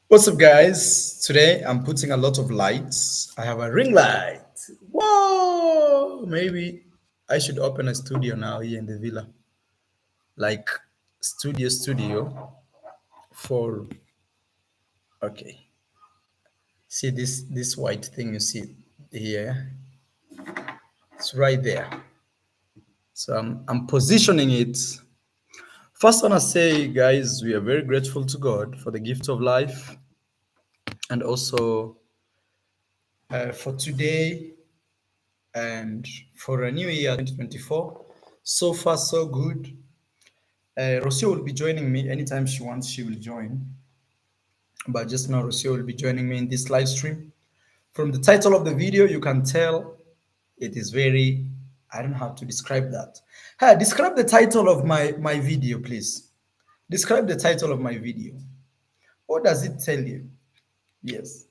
What's up, guys? Today I'm putting a lot of lights. I have a ring light. Whoa! Maybe I should open a studio now here in the villa, like studio for. Okay, see this white thing you see here? It's right there. So I'm positioning it. First, I wanna say, guys, we are very grateful to God for the gift of life, and also for today and for a new year 2024. So far, so good. Rocio will be joining me anytime she wants, she will join. But just now, Rocio will be joining me in this live stream. From the title of the video, you can tell it is very, I don't know how to describe that. Hey, describe the title of my video, please. Describe the title of my video. What does it tell you? Yes.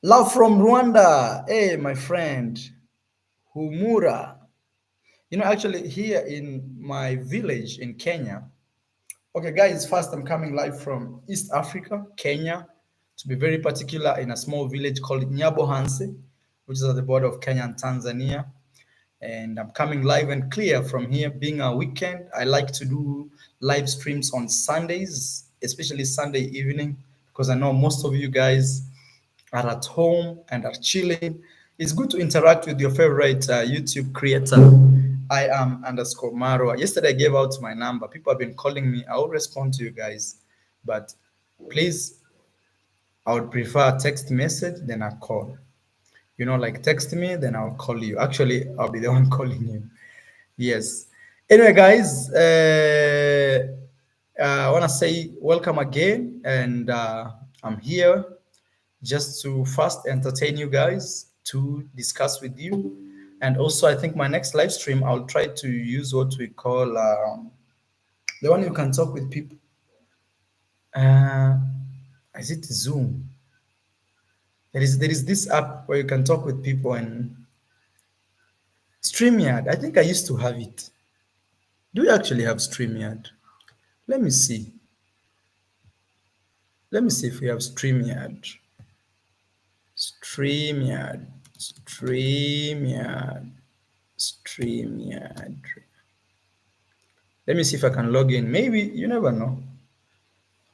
Love from Rwanda. Hey, my friend. Humura. Actually, here in my village in Kenya. Okay, guys, first I'm coming live from East Africa, Kenya, to be very particular, in a small village called Nyabohanse, which is at the border of Kenya and Tanzania. And I'm coming live and clear from here. Being a weekend, I like to do live streams on Sundays, especially Sunday evening, because I know most of you guys are at home and are chilling. It's good to interact with your favorite YouTube creator. I am underscore Marwa. Yesterday I gave out my number. People have been calling me. I will respond to you guys, but please, I would prefer text message than a call. Like text me, then I'll call you. Actually, I'll be the one calling you. Yes. Anyway, guys, I want to say welcome again, and I'm here just to first entertain you guys, to discuss with you. And also, I think my next live stream, I'll try to use what we call the one you can talk with people. Uh, is it Zoom? There is this app where you can talk with people, and StreamYard. I think I used to have it. Do you actually have StreamYard? Let me see. Let me see if we have StreamYard. StreamYard. StreamYard. StreamYard. Let me see if I can log in. Maybe, you never know.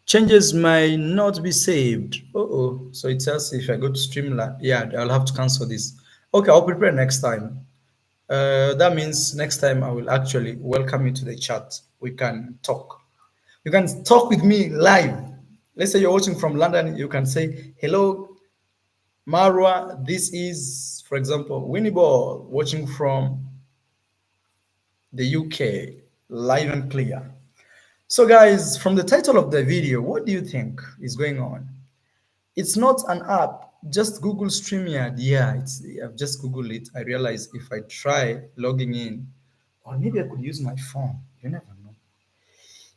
Changes might not be saved. Oh. So it says if I go to StreamYard, yeah, I'll have to cancel this. Okay, I'll prepare next time. That means next time I will actually welcome you to the chat. We can talk. You can talk with me live. Let's say you're watching from London. You can say, hello, Marwa. This is, for example, Winnie Ball watching from the UK, live and clear. So, guys, from the title of the video, what do you think is going on? It's not an app. Just Google StreamYard. Yeah, I've just Googled it. I realized if I try logging in, or maybe I could use my phone. You never know.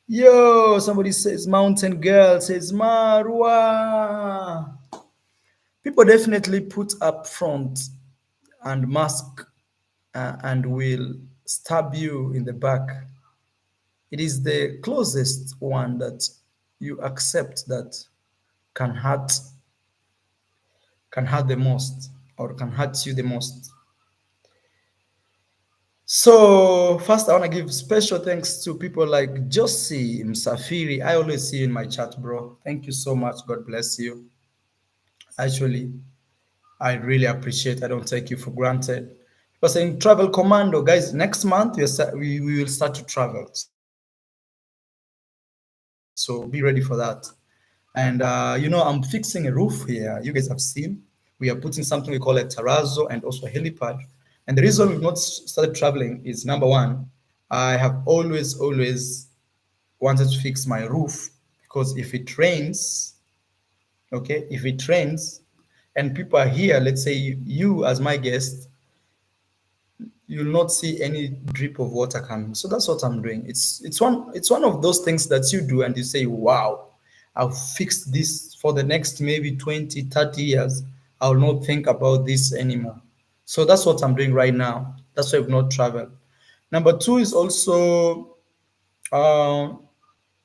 Yo, somebody says Mountain Girl says Marwa. People definitely put up front and mask and will stab you in the back. It is the closest one that you accept that can hurt the most, or can hurt you the most. So first I want to give special thanks to people like Josie Msafiri. I always see you in my chat, bro. Thank you so much. God bless you. Actually, I really appreciate. I don't take you for granted. But saying travel commando, guys. Next month we will start to travel. So be ready for that. And I'm fixing a roof here. You guys have seen. We are putting something we call a terrazzo and also a helipad. And the reason we've not started traveling is, number one, I have always wanted to fix my roof, because if it rains, okay, if it rains and people are here, let's say you as my guest, you'll not see any drip of water coming. So that's what I'm doing. It's one of those things that you do and you say, wow, I'll fix this for the next maybe 20, 30 years. I'll not think about this anymore. So that's what I'm doing right now. That's why I've not traveled. Number two is also uh,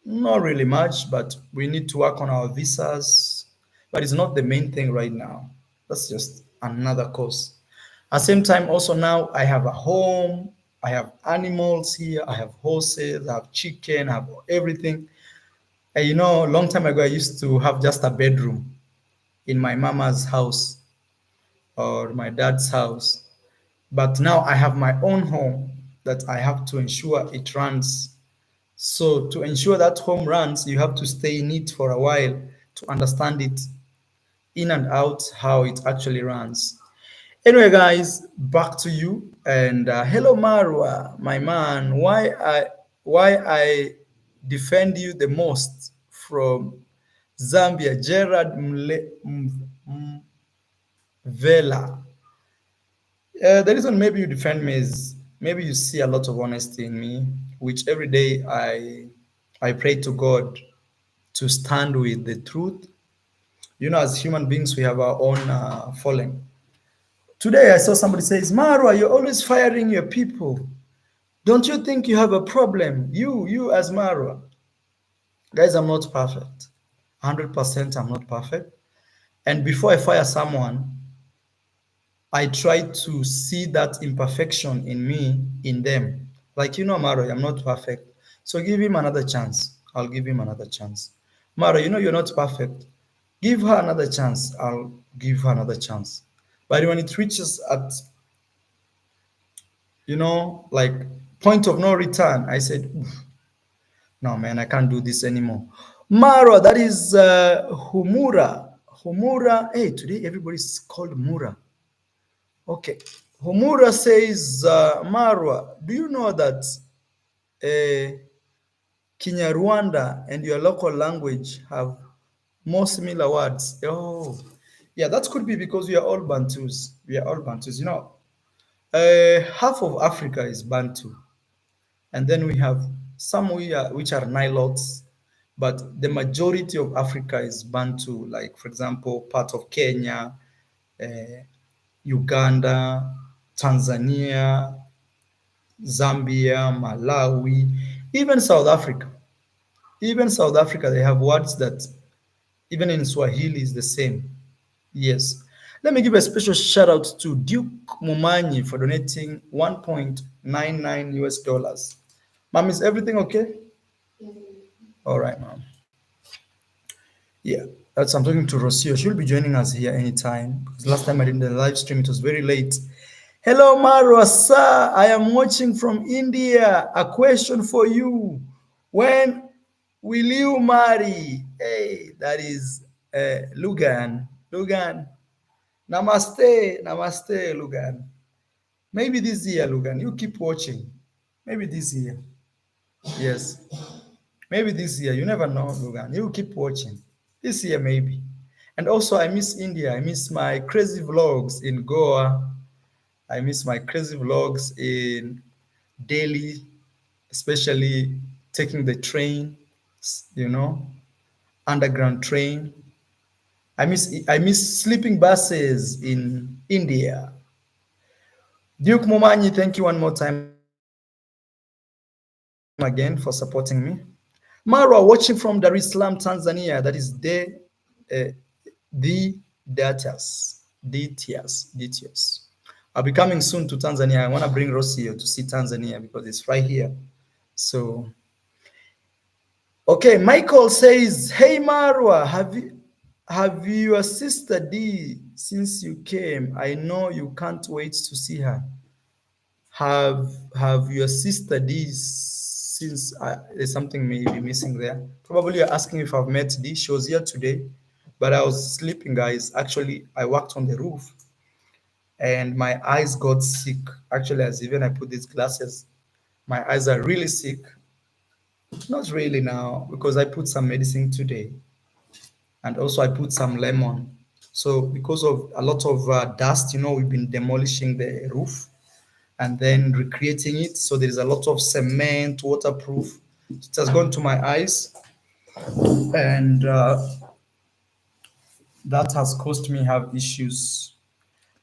not really much, but we need to work on our visas. but it's not the main thing right now. That's just another cause. At the same time, also now I have a home, I have animals here, I have horses, I have chicken, I have everything. And you know, a long time ago, I used to have just a bedroom in my mama's house or my dad's house. But now I have my own home that I have to ensure it runs. So to ensure that home runs, you have to stay in it for a while to understand it in and out, how it actually runs. Anyway, guys, back to you. And hello, Marwa, my man. Why I defend you the most from Zambia, Gerard Mvela. The reason maybe you defend me is maybe you see a lot of honesty in me, which every day I pray to God to stand with the truth. You know, as human beings, we have our own falling. Today, I saw somebody says, Marwa, you're always firing your people. Don't you think you have a problem? You as Marwa. Guys, I'm not perfect. 100% I'm not perfect. And before I fire someone, I try to see that imperfection in me, in them. Like, you know, Maro, I'm not perfect. So give him another chance. I'll give him another chance. Maro, you know, you're not perfect. Give her another chance. I'll give her another chance. But when it reaches at, you know, like point of no return, I said, "Oof, no, man, I can't do this anymore. Maro, that is Humura. Humura. Hey, today everybody's called Mura. Okay. Homura says, Marwa, do you know that uh, Kinyarwanda and your local language have more similar words? Oh, yeah, that could be because we are all Bantus. We are all Bantus. You know, half of Africa is Bantu, and then we have some which are Nilotes, but the majority of Africa is Bantu. Like, for example, part of Kenya, uh, Uganda, Tanzania, Zambia, Malawi, even South Africa. Even South Africa, they have words that even in Swahili is the same. Yes. Let me give a special shout out to Duke Mumanyi for donating 1.99 US dollars. Mom, is everything okay? All right, mom. Yeah, that's I'm talking to Rocio. She'll be joining us here anytime. Because last time I did the live stream, it was very late. Hello, Marwa, sir. I am watching from India. A question for you. When will you marry? Hey, that is Lugan. Lugan. Namaste. Namaste, Lugan. Maybe this year, Lugan. You keep watching. Maybe this year. Yes. Maybe this year. You never know, Lugan. You keep watching. This year, maybe. And also, I miss India. I miss my crazy vlogs in Goa. I miss my crazy vlogs in Delhi, especially taking the train, you know, underground train. I miss sleeping buses in India. Duke Mumanyi, thank you one more time again for supporting me. Marwa, watching from Dar es Salaam, Tanzania. That is uh, the Datias. I'll be coming soon to Tanzania. I want to bring Rocio to see Tanzania because it's right here. So, okay, Michael says, "Hey Marwa, have your sister D since you came? I know you can't wait to see her. Have your sister D since there's something maybe missing there. Probably you're asking if I've met D. She was here today, but I was sleeping, guys. Actually, I worked on the roof and my eyes got sick. Actually, as even I put these glasses, my eyes are really sick. Not really now because I put some medicine today and also I put some lemon. So because of a lot of dust, you know, we've been demolishing the roof and then recreating it. So there is a lot of cement, waterproof. It has gone to my eyes, and that has caused me have issues.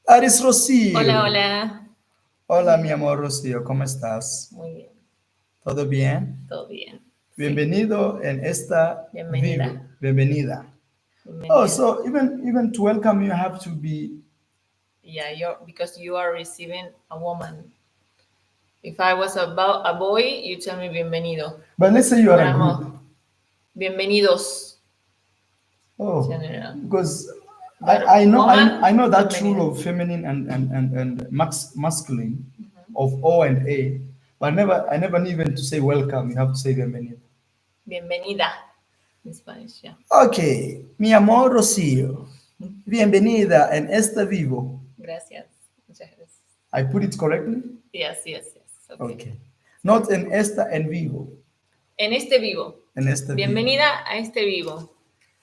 Aris Hola, Rocio. hola. Hola, mi amor Rocio, ¿cómo estás? Muy bien, ¿Todo bien? todo bien. Sí, Bienvenido en esta bienvenida. Bienvenida. Oh, Bienvenido. so even to welcome you have to be. Yeah, you're because you are receiving a woman. If I was a boy, you tell me bienvenido. But let's say you are But a I'm group. a bienvenidos Oh, general. because But I woman, know that bienvenida. rule of feminine and masculine of O and A, but I never knew even to say welcome. You have to say bienvenido. Bienvenida in Spanish, yeah. Okay, mi amor Rocío, bienvenida en este vivo. Gracias. Muchas gracias. I put it correctly? Yes, yes, yes. Okay. Okay. Not en esta en vivo. En este vivo. En este vivo. Bienvenida a este vivo.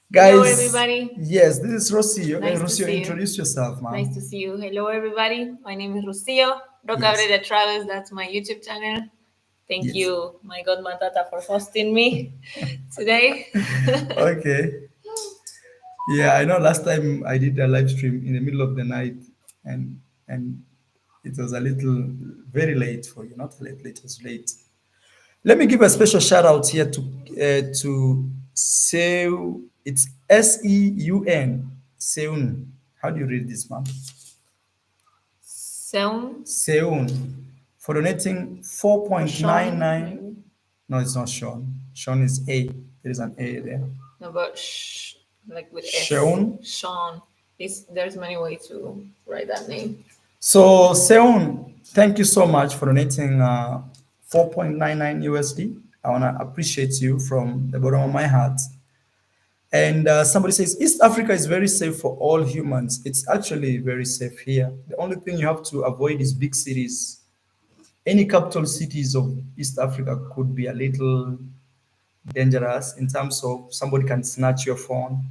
Hello, Guys, everybody. yes, this is Rocío. Nice to Rocío, see you. introduce yourself, Nice ma'am. to see you. Hello, everybody. My name is Rocio. Roca Yes. Breda Travis, that's my YouTube channel. Thank Yes. you, my godmother, Tata, for hosting me today. Okay. Yeah, I know last time I did a live stream in the middle of the night and it was a little very late for you. Not late, it was late. Let me give a special shout out here to Seu. It's Seun. Seun. How do you read this, man? Sean, Seun. For donating or Sean, 4.99. maybe. No, it's not Sean. Sean is A. There is an A there. No, but like with S. Seun. Sean. There's many ways to write that name. So, Seun, thank you so much for donating 4.99 USD. I want to appreciate you from the bottom of my heart. And somebody says, East Africa is very safe for all humans. It's actually very safe here. The only thing you have to avoid is big cities. Any capital cities of East Africa could be a little dangerous in terms of somebody can snatch your phone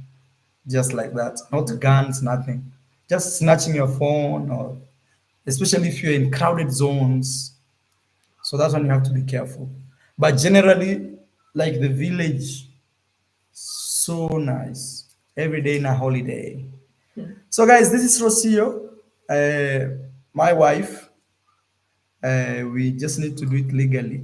just like that. Not guns, nothing. Just snatching your phone, or especially if you're in crowded zones. So that's when you have to be careful. But generally, like the village, so nice. Every day in a holiday. So, guys, this is Rocio, my wife. We just need to do it legally.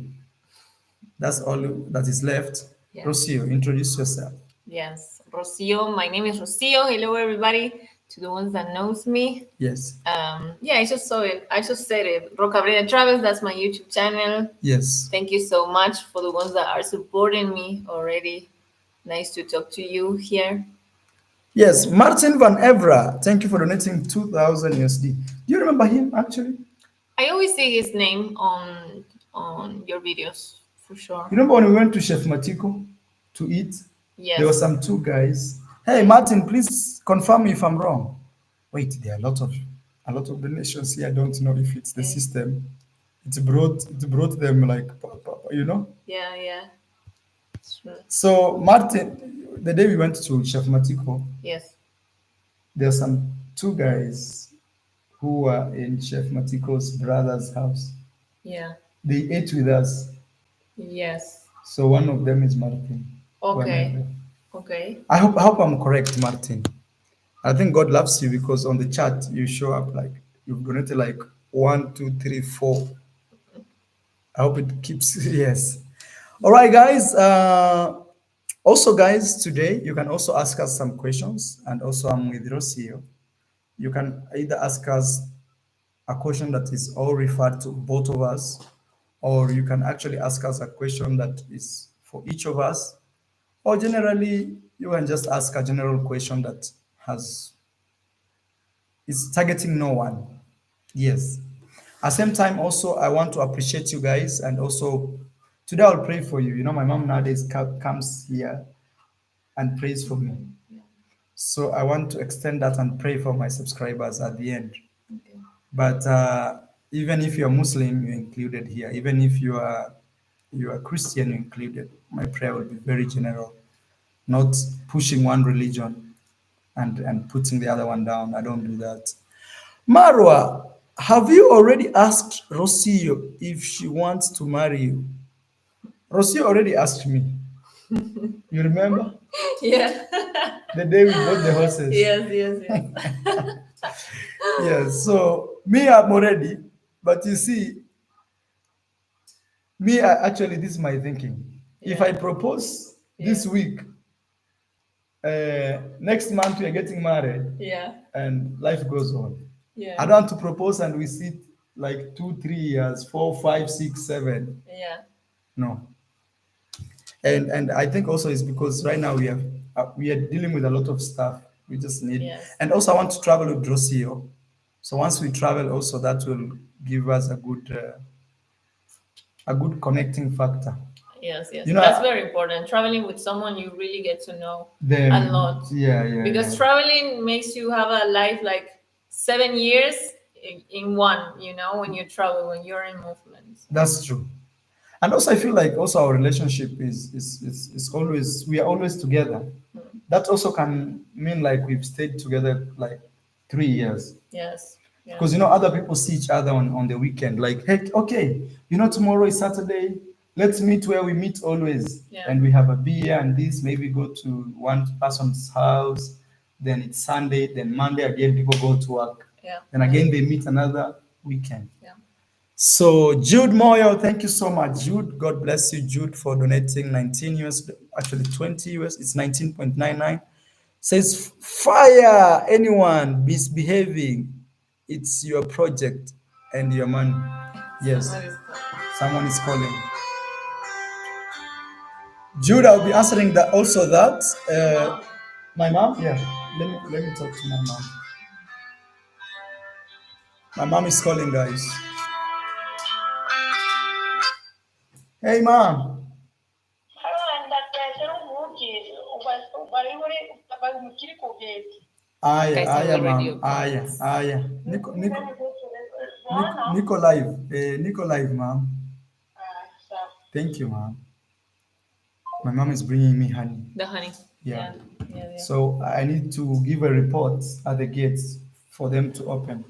That's all that is left. Yeah. Rocio, introduce yourself. Yes. Rocio. My name is Rocio. Hello, everybody. To the ones that knows me. Yes. Yeah, I just saw it. I just said it. Roca Breda Travis, that's my YouTube channel. Yes. Thank you so much for the ones that are supporting me already. Nice to talk to you here. Yes. Martin Van Evra, thank you for donating 2,000 USD. Do you remember him actually? I always see his name on your videos for sure. You remember when we went to Chef Matiko to eat? There were Yes. some two guys. Hey, Martin, please confirm me if I'm wrong. Wait, there are a lot of donations here. I don't know if it's the Okay. system. It brought them like Yeah, yeah. Sure. So Martin, the day we went to Chef Matiko, Yes. there are some two guys who were in Chef Matiko's brother's house. Yeah. They ate with us. Yes. So one of them is Martin. Okay. Okay. I hope I'm correct, Martin. I think God loves you because on the chat you show up like you've donated like 1, 2, 3, 4. I hope it keeps yes. All right, guys. Also, guys, today you can also ask us some questions, and also I'm with Rocio. You can either ask us a question that is all referred to both of us, or you can actually ask us a question that is for each of us, or generally you can just ask a general question that has is targeting no one. Yes. At the same time, also I want to appreciate you guys, and also today I'll pray for you. You know, my mom nowadays comes here and prays for me. Yeah. So I want to extend that and pray for my subscribers at the end. Okay. But even if you're Muslim, you're included here. Even if you are Christian, you're included. My prayer will be very general, not pushing one religion and putting the other one down. I don't do that. Marwa, have you already asked Rocio if she wants to marry you? Rocio already asked me. You remember Yeah. the day we bought the horses? Yes, yes, yes. Yes. So me, I'm already. But you see, me, actually, this is my thinking. If I Yeah. propose Yeah. this week, Next month we are getting married, Yeah. and life goes on. I Yeah. don't want to propose and we sit like 2, 3 years, 4, 5, 6, 7. Yeah. No, and I think also it's because right now we are dealing with a lot of stuff. We just need, Yes. and also I want to travel with Drosio. So once we travel, also that will give us a good connecting factor. Yes, yes. You That's know, very important. Traveling with someone you really get to know a them, lot. yeah, yeah, Because yeah. traveling makes you have a life like 7 years in one, when you travel, when you're in movement. So, That's true. And also I feel like also our relationship is always, we are always together. That also can mean like we've stayed together like 3 years. yes. Yeah. Because other people see each other on the weekend, like, hey, okay, tomorrow is Saturday, let's meet where we meet always, Yeah. and we have a beer and this, maybe go to one person's house, then it's Sunday, then Monday again people go to work, Yeah. then Yeah. again they meet another weekend. Yeah. So Jude Moyo, thank you so much, Jude. God bless you, Jude, for donating 19 US, actually 20 US, it's 19.99. Says fire anyone misbehaving. It's your project and your money. Yes, Somebody's calling. someone is calling. Jude, I'll be answering that also that. Mom. My mom? Yeah. Let me talk to my mom. My mom is calling, guys. Hey mom. Aya, Guys, I aya, will read mom. your Aya, comments. aya. Nico live. Nico live, mom. Thank you, mom. My mom is bringing me honey. The honey. Yeah. Yeah. Yeah. Yeah. So I need to give a report at the gates for them to open.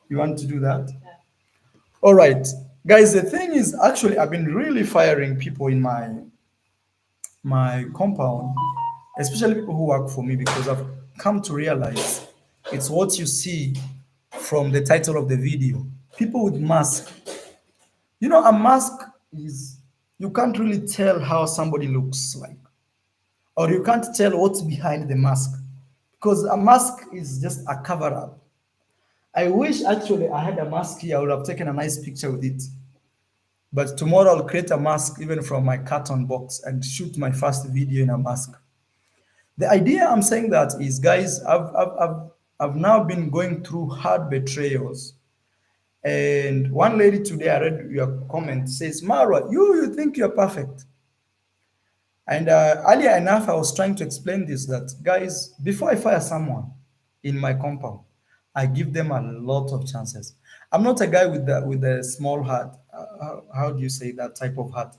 You want to do that? All right. Guys, the thing is actually I've been really firing people in my compound, especially people who work for me, because I've come to realize it's what you see from the title of the video. People with mask. A mask is, you can't really tell how somebody looks like, or you can't tell what's behind the mask, because a mask is just a cover up. I wish actually I had a mask here. I would have taken a nice picture with it. But tomorrow I'll create a mask even from my carton box and shoot my first video in a mask. The idea I'm saying that is, guys, I've now been going through hard betrayals. And one lady today, I read your comment, says, Marwa, you think you're perfect. And earlier enough, I was trying to explain this, that, guys, before I fire someone in my compound, I give them a lot of chances. I'm not a guy with a small heart. How do you say that type of heart?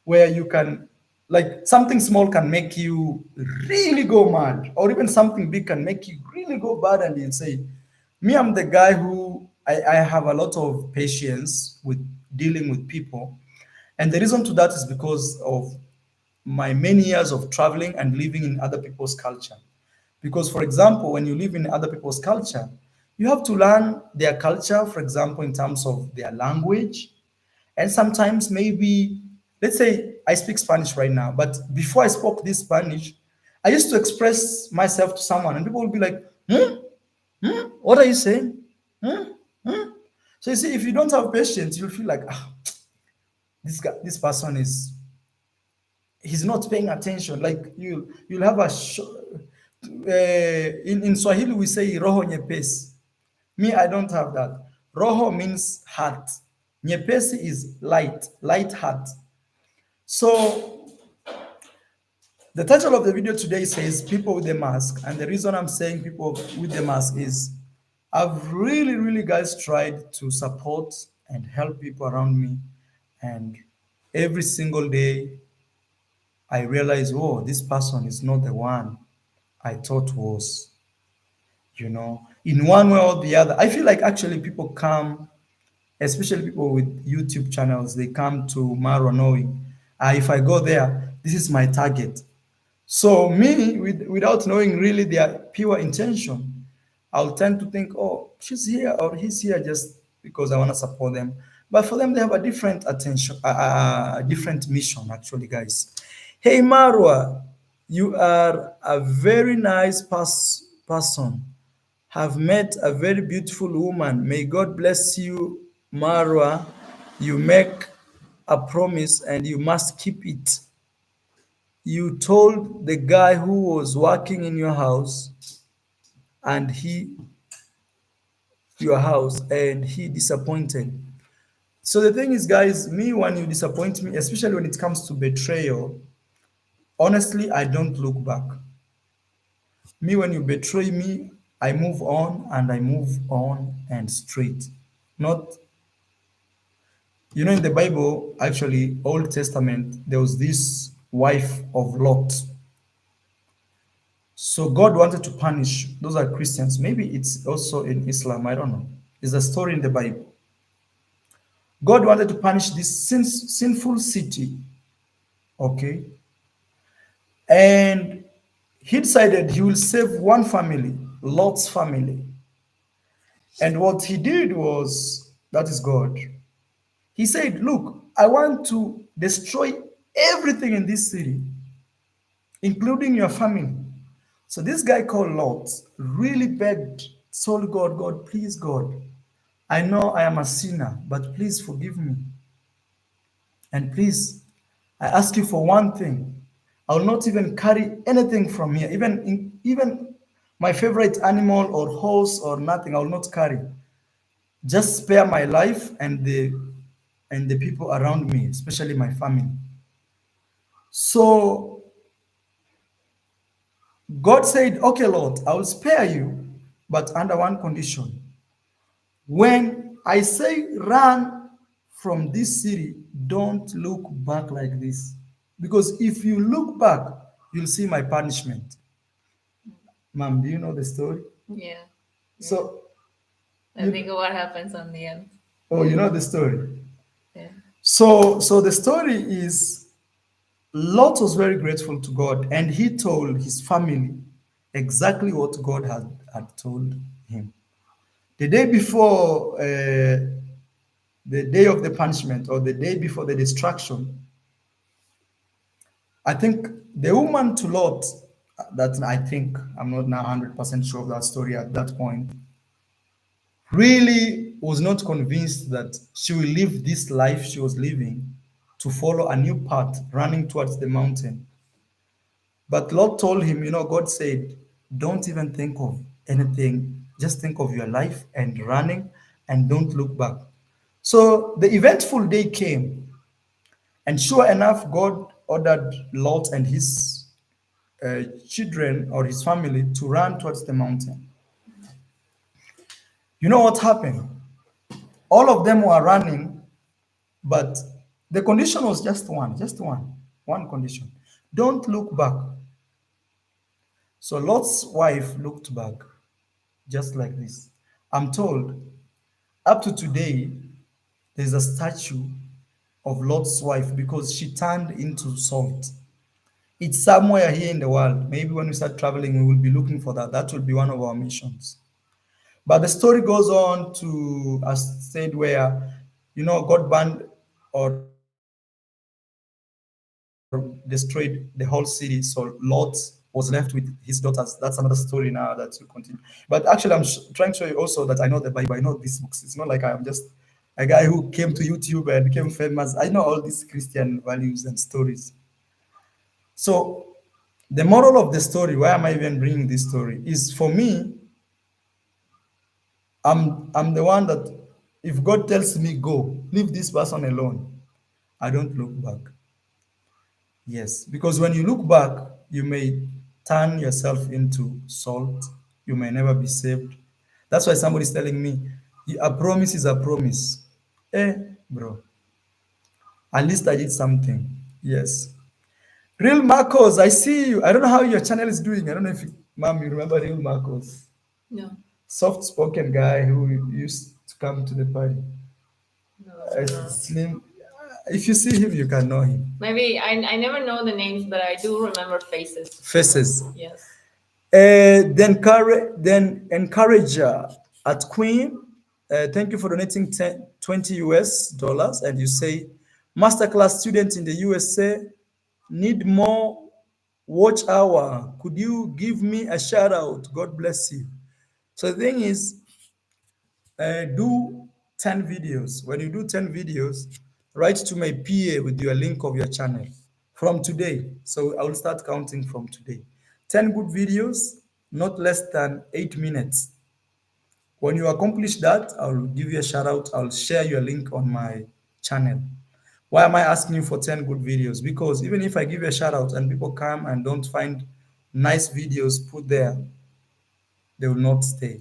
Where you can, like, something small can make you really go mad, or even something big can make you really go bad, and you say, me, I'm the guy who I have a lot of patience with dealing with people. And the reason to that is because of my many years of traveling and living in other people's culture. Because, for example, when you live in other people's culture, you have to learn their culture, for example, in terms of their language. And sometimes, maybe, let's say I speak Spanish right now, but before I spoke this Spanish, I used to express myself to someone, and people would be like, hmm? Hmm? What are you saying? Hmm? Hmm? So, you see, if you don't have patience, you'll feel like, this guy, this person is, he's not paying attention. Like you'll have in Swahili we say roho nyepesi. Me, I don't have that. Roho means heart. Nyepesi is light heart. So the title of the video today says people with the mask, and the reason I'm saying people with the mask is I've really guys tried to support and help people around me, and every single day I realize, oh, this person is not the one I thought was, in one way or the other. I feel like actually people come, especially people with YouTube channels, they come to Maro knowing, if I go there, this is my target. So me, without knowing really their pure intention, I'll tend to think, oh, she's here or he's here just because I want to support them. But for them, they have a different attention, a different mission, actually, guys. Hey, Marwa, You are a very nice person. Have met a very beautiful woman. May God bless you, Marwa. You make a promise and you must keep it. You told the guy who was working in your house and he disappointed. So the thing is, guys, me when you disappoint me, especially when it comes to betrayal, honestly, I don't look back. Me when you betray me, I move on and I move on and straight. Not, in the Bible, actually, Old Testament, there was this wife of Lot. So God wanted to punish, those are Christians. Maybe it's also in Islam, I don't know. It's a story in the Bible. God wanted to punish this sinful city, okay? And he decided he will save one family, Lot's family. And what he did was, that is God. He said, look, I want to destroy everything in this city, including your family. So this guy called Lot really begged, told God, God, please, God, I know I am a sinner, but please forgive me. And please, I ask you for one thing. I will not even carry anything from here, even my favorite animal or horse or nothing, I will not carry. Just spare my life and the people around me, especially my family. So God said, okay, Lord, I will spare you, but under one condition. When I say run from this city, don't look back like this. Because if you look back, you'll see my punishment. Mom, do you know the story? Yeah. Yeah. So, I you, think of what happens on the end. oh, you know the story. Yeah. So the story is Lot was very grateful to God, and he told his family exactly what God had told him. The day before the day of the punishment or the day before the destruction, I think the woman to Lot, that I think, I'm not now 100% sure of that story at that point, really was not convinced that she will live this life she was living to follow a new path running towards the mountain. But Lord told him, God said, don't even think of anything. Just think of your life and running and don't look back. So the eventful day came. And sure enough, God ordered Lot and his children or his family to run towards the mountain. You know what happened? All of them were running, but the condition was just one condition. Don't look back. So Lot's wife looked back, just like this. I'm told up to today, there's a statue of Lot's wife because she turned into salt. It's somewhere here in the world. Maybe when we start traveling, we will be looking for that. That will be one of our missions. But the story goes on to a state where, God banned or destroyed the whole city. So Lot was left with his daughters. That's another story now that will continue. But actually, trying to show you also that I know the Bible. I know these books. It's not like I am just a guy who came to YouTube and became famous. I know all these Christian values and stories. So the moral of the story, why am I even bringing this story, is for me, I'm the one that if God tells me go, leave this person alone, I don't look back. Yes, because when you look back, you may turn yourself into salt. You may never be saved. That's why somebody's telling me, a promise is a promise. Eh, bro, at least I did something. Yes. Real Marcos, I see you. I don't know how your channel is doing. I don't know if mom, you remember Real Marcos, No. soft spoken guy who used to come to the party. No. No. Slim. If you see him, you can know him. Maybe I never know the names, but I do remember faces. Faces. Yes. Then encourager at Queen. Thank you for donating 20 US dollars. And you say, masterclass student in the USA need more. Watch hour. Could you give me a shout out? God bless you. So the thing is, do 10 videos. When you do 10 videos, write to my PA with your link of your channel from today. So I will start counting from today. 10 good videos, not less than 8 minutes. When you accomplish that, I'll give you a shout out. I'll share your link on my channel. Why am I asking you for 10 good videos? Because even if I give you a shout out and people come and don't find nice videos put there, they will not stay.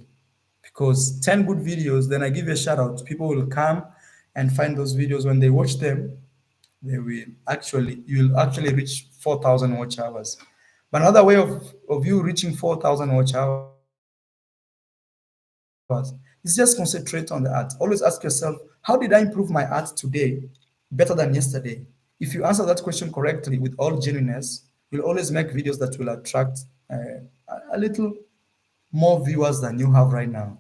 Because 10 good videos, then I give you a shout out. People will come and find those videos. When they watch them, you'll actually reach 4,000 watch hours. But another way of you reaching 4,000 watch hours is just concentrate on the art. Always ask yourself, how did I improve my art today better than yesterday? If you answer that question correctly with all genuineness, you'll always make videos that will attract a little more viewers than you have right now.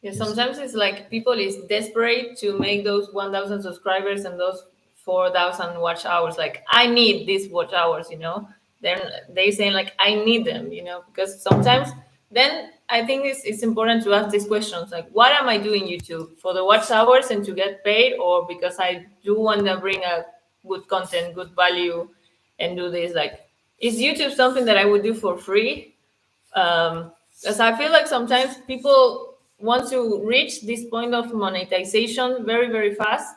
Yeah, Yes. sometimes it's like people is desperate to make those 1,000 subscribers and those 4,000 watch hours. Like, I need these watch hours, you know. Then they saying like, I need them, you know, because sometimes then I think it's important to ask these questions like, what am I doing YouTube for the watch hours and to get paid, or because I do want to bring a good content, good value, and do this? Like, is YouTube something that I would do for free? As I feel like sometimes people want to reach this point of monetization very, very fast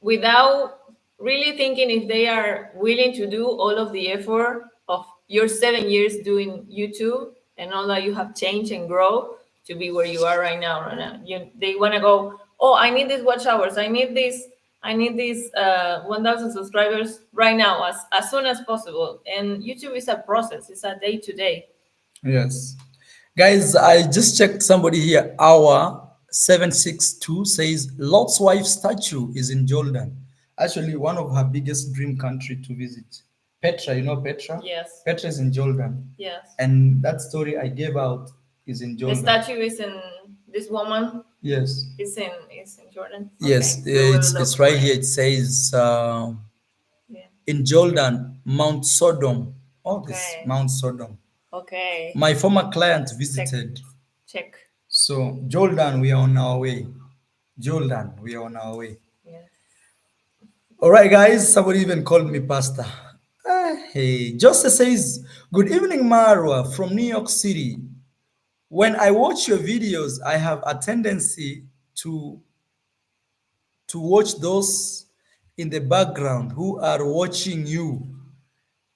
without really thinking if they are willing to do all of the effort of your 7 years doing YouTube and all that you have changed and grow to be where you are right now. Right now, they want to go. Oh, I need these watch hours. I need this. I need these 1,000 subscribers right now, as soon as possible. And YouTube is a process. It's a day to day. Yes. Guys, I just checked somebody here. Our 762 says Lot's wife statue is in Jordan. Actually, one of her biggest dream country to visit. Petra, you know Petra? Yes. Petra is in Jordan. Yes. And that story I gave out is in The Jordan. statue is in this woman. Yes. Is in Jordan. Yes, Okay, we will look it's for right it. here. It says Yeah. in Jordan, Mount Sodom. Oh, this Okay. Mount Sodom. Okay. My former client Check. visited. Check. So, Jordan, we are on our way. Jordan, we are on our way. Yeah. All right, guys. Somebody even called me pastor. Hey, Joseph says, "Good evening, Marwa from New York City. When I watch your videos, I have a tendency to watch those in the background who are watching you,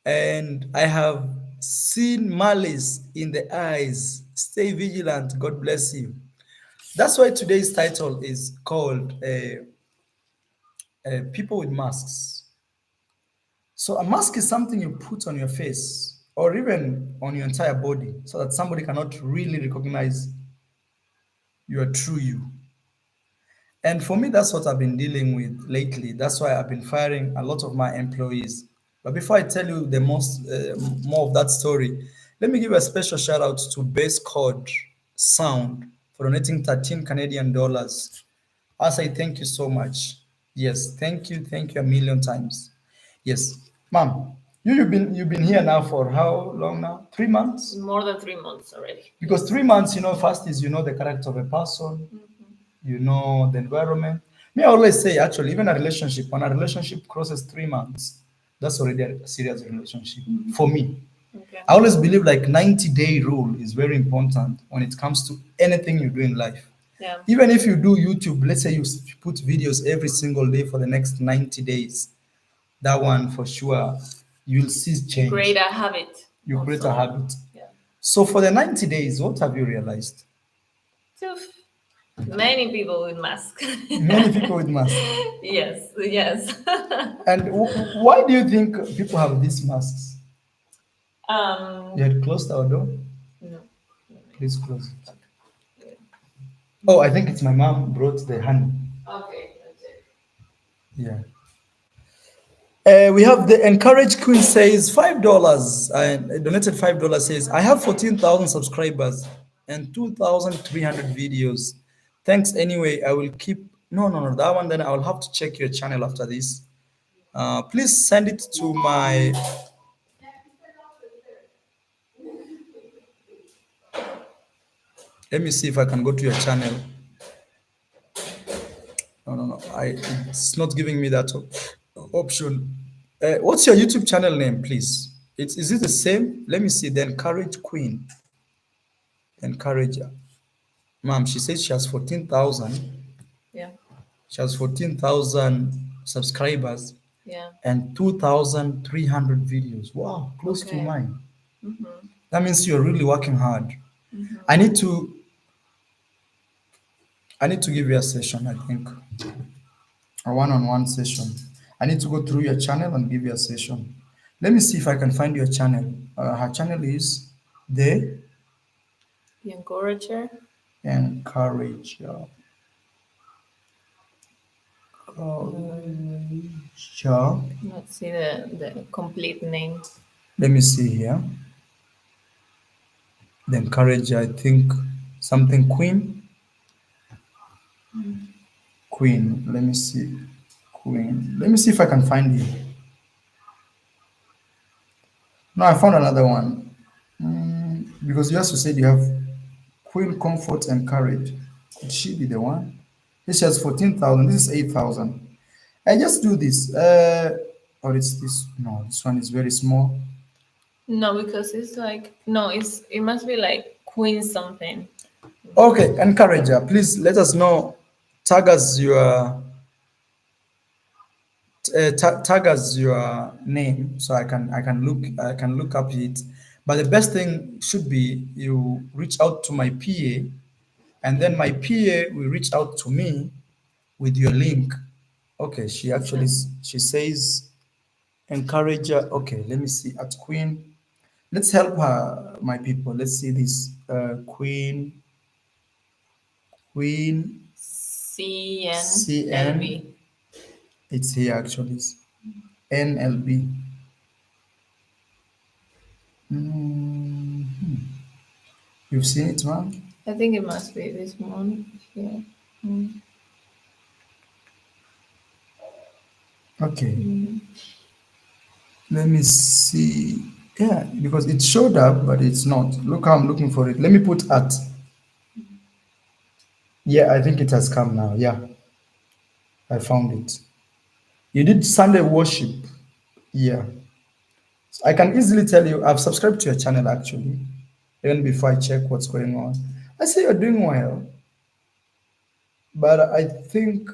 and I have seen malice in the eyes. Stay vigilant. God bless you." That's why today's title is called "People with Masks." So a mask is something you put on your face or even on your entire body so that somebody cannot really recognize your true you. And for me, that's what I've been dealing with lately. That's why I've been firing a lot of my employees. But before I tell you the more of that story, let me give a special shout out to Base Code Sound for donating 13 Canadian dollars. I say thank you so much. Yes, thank you a million times. Yes, ma'am. You've been here now for how long now? 3 months? More than 3 months already. Because 3 months, first is the character of a person, the environment. Me, I always say actually, even a relationship, when a relationship crosses 3 months, that's already a serious relationship for me. Okay. I always believe like 90-day rule is very important when it comes to anything you do in life. Yeah. Even if you do YouTube, let's say you put videos every single day for the next 90 days, that one for sure, you'll see You create change. a habit. You create a Also. habit. Yeah. So for the 90 days, what have you realized? So many people with masks. Many people with masks. Yes. Yes. And why do you think people have these masks? You um. had closed our door. No. Please close it. Oh, I think it's my mom brought the honey. Okay. That's it. Yeah. We have the encourage queen says $5 and donated $5 says I have 14,000 subscribers and 2,300 videos. Thanks anyway. I will keep no that one. Then I will have to check your channel after this. Please send it to my Let me see if I can go to your channel. No, no, no. It's not giving me that option. What's your YouTube channel name, please? Is it the same? Let me see. Then Courage Queen. Then Courage. Ma'am, she says she has 14,000. Yeah. She has 14,000 subscribers Yeah. and 2,300 videos. Wow, close to Okay. mine. Mm-hmm. That means you're really working hard. I Mm-hmm. need to I need to give you a session, I think. A one-on-one session. I need to go through your channel and give you a session. Let me see if I can find your channel. Her channel is The The encourager. Encourager. Mm, Sure. let's see the complete name. Let me see here. The Encourager, I think something Queen. Queen. Let me see. Queen. Let me see if I can find you. No, I found another one. Because you also said you have Queen Comfort and Courage. Could she be the one? This has 14,000. This is 8,000. I just do this. Or it's this. No, this one is very small. No, because it's like no, it must be like Queen something. Okay, Encourager, please let us know. Tag us your tag us your name so I can look up it. But the best thing should be you reach out to my PA, and then my PA will reach out to me with your link. Okay, Okay. she says encourager. Okay, let me see at Queen. Let's help her, my people. Let's see this. Queen CN. CNLB. It's here actually. NLB. You've seen it, ma'am? I think it must be this one here. Mm. Okay. Mm. Let me see. Yeah, because it showed up, but it's not. Look how I'm looking for it. Let me put at. Yeah, I think it has come now. Yeah, I found it. You did Sunday worship. Yeah. I can easily tell you, I've subscribed to your channel actually, even before I check what's going on. I see you're doing well, but I think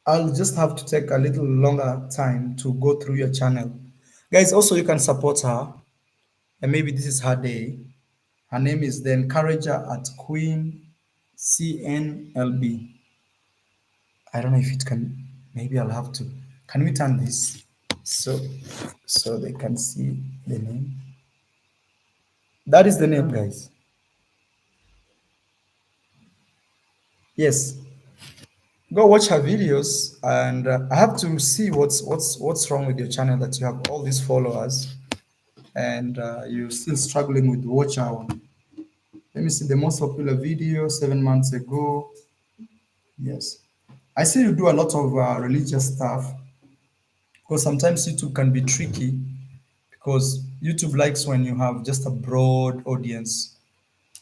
I'll just have to take a little longer time to go through your channel. Guys, also you can support her, and maybe this is her day. Her name is the Encourager at Queen CNLB. I don't know if it can, maybe I'll have to. Can we turn this so they can see the name? That is the name, guys. Yes. Go watch her videos, and I have to see what's wrong with your channel that you have all these followers and you're still struggling with watch hour. Let me see the most popular video 7 months ago. Yes, I see you do a lot of religious stuff because sometimes YouTube can be tricky because YouTube likes when you have just a broad audience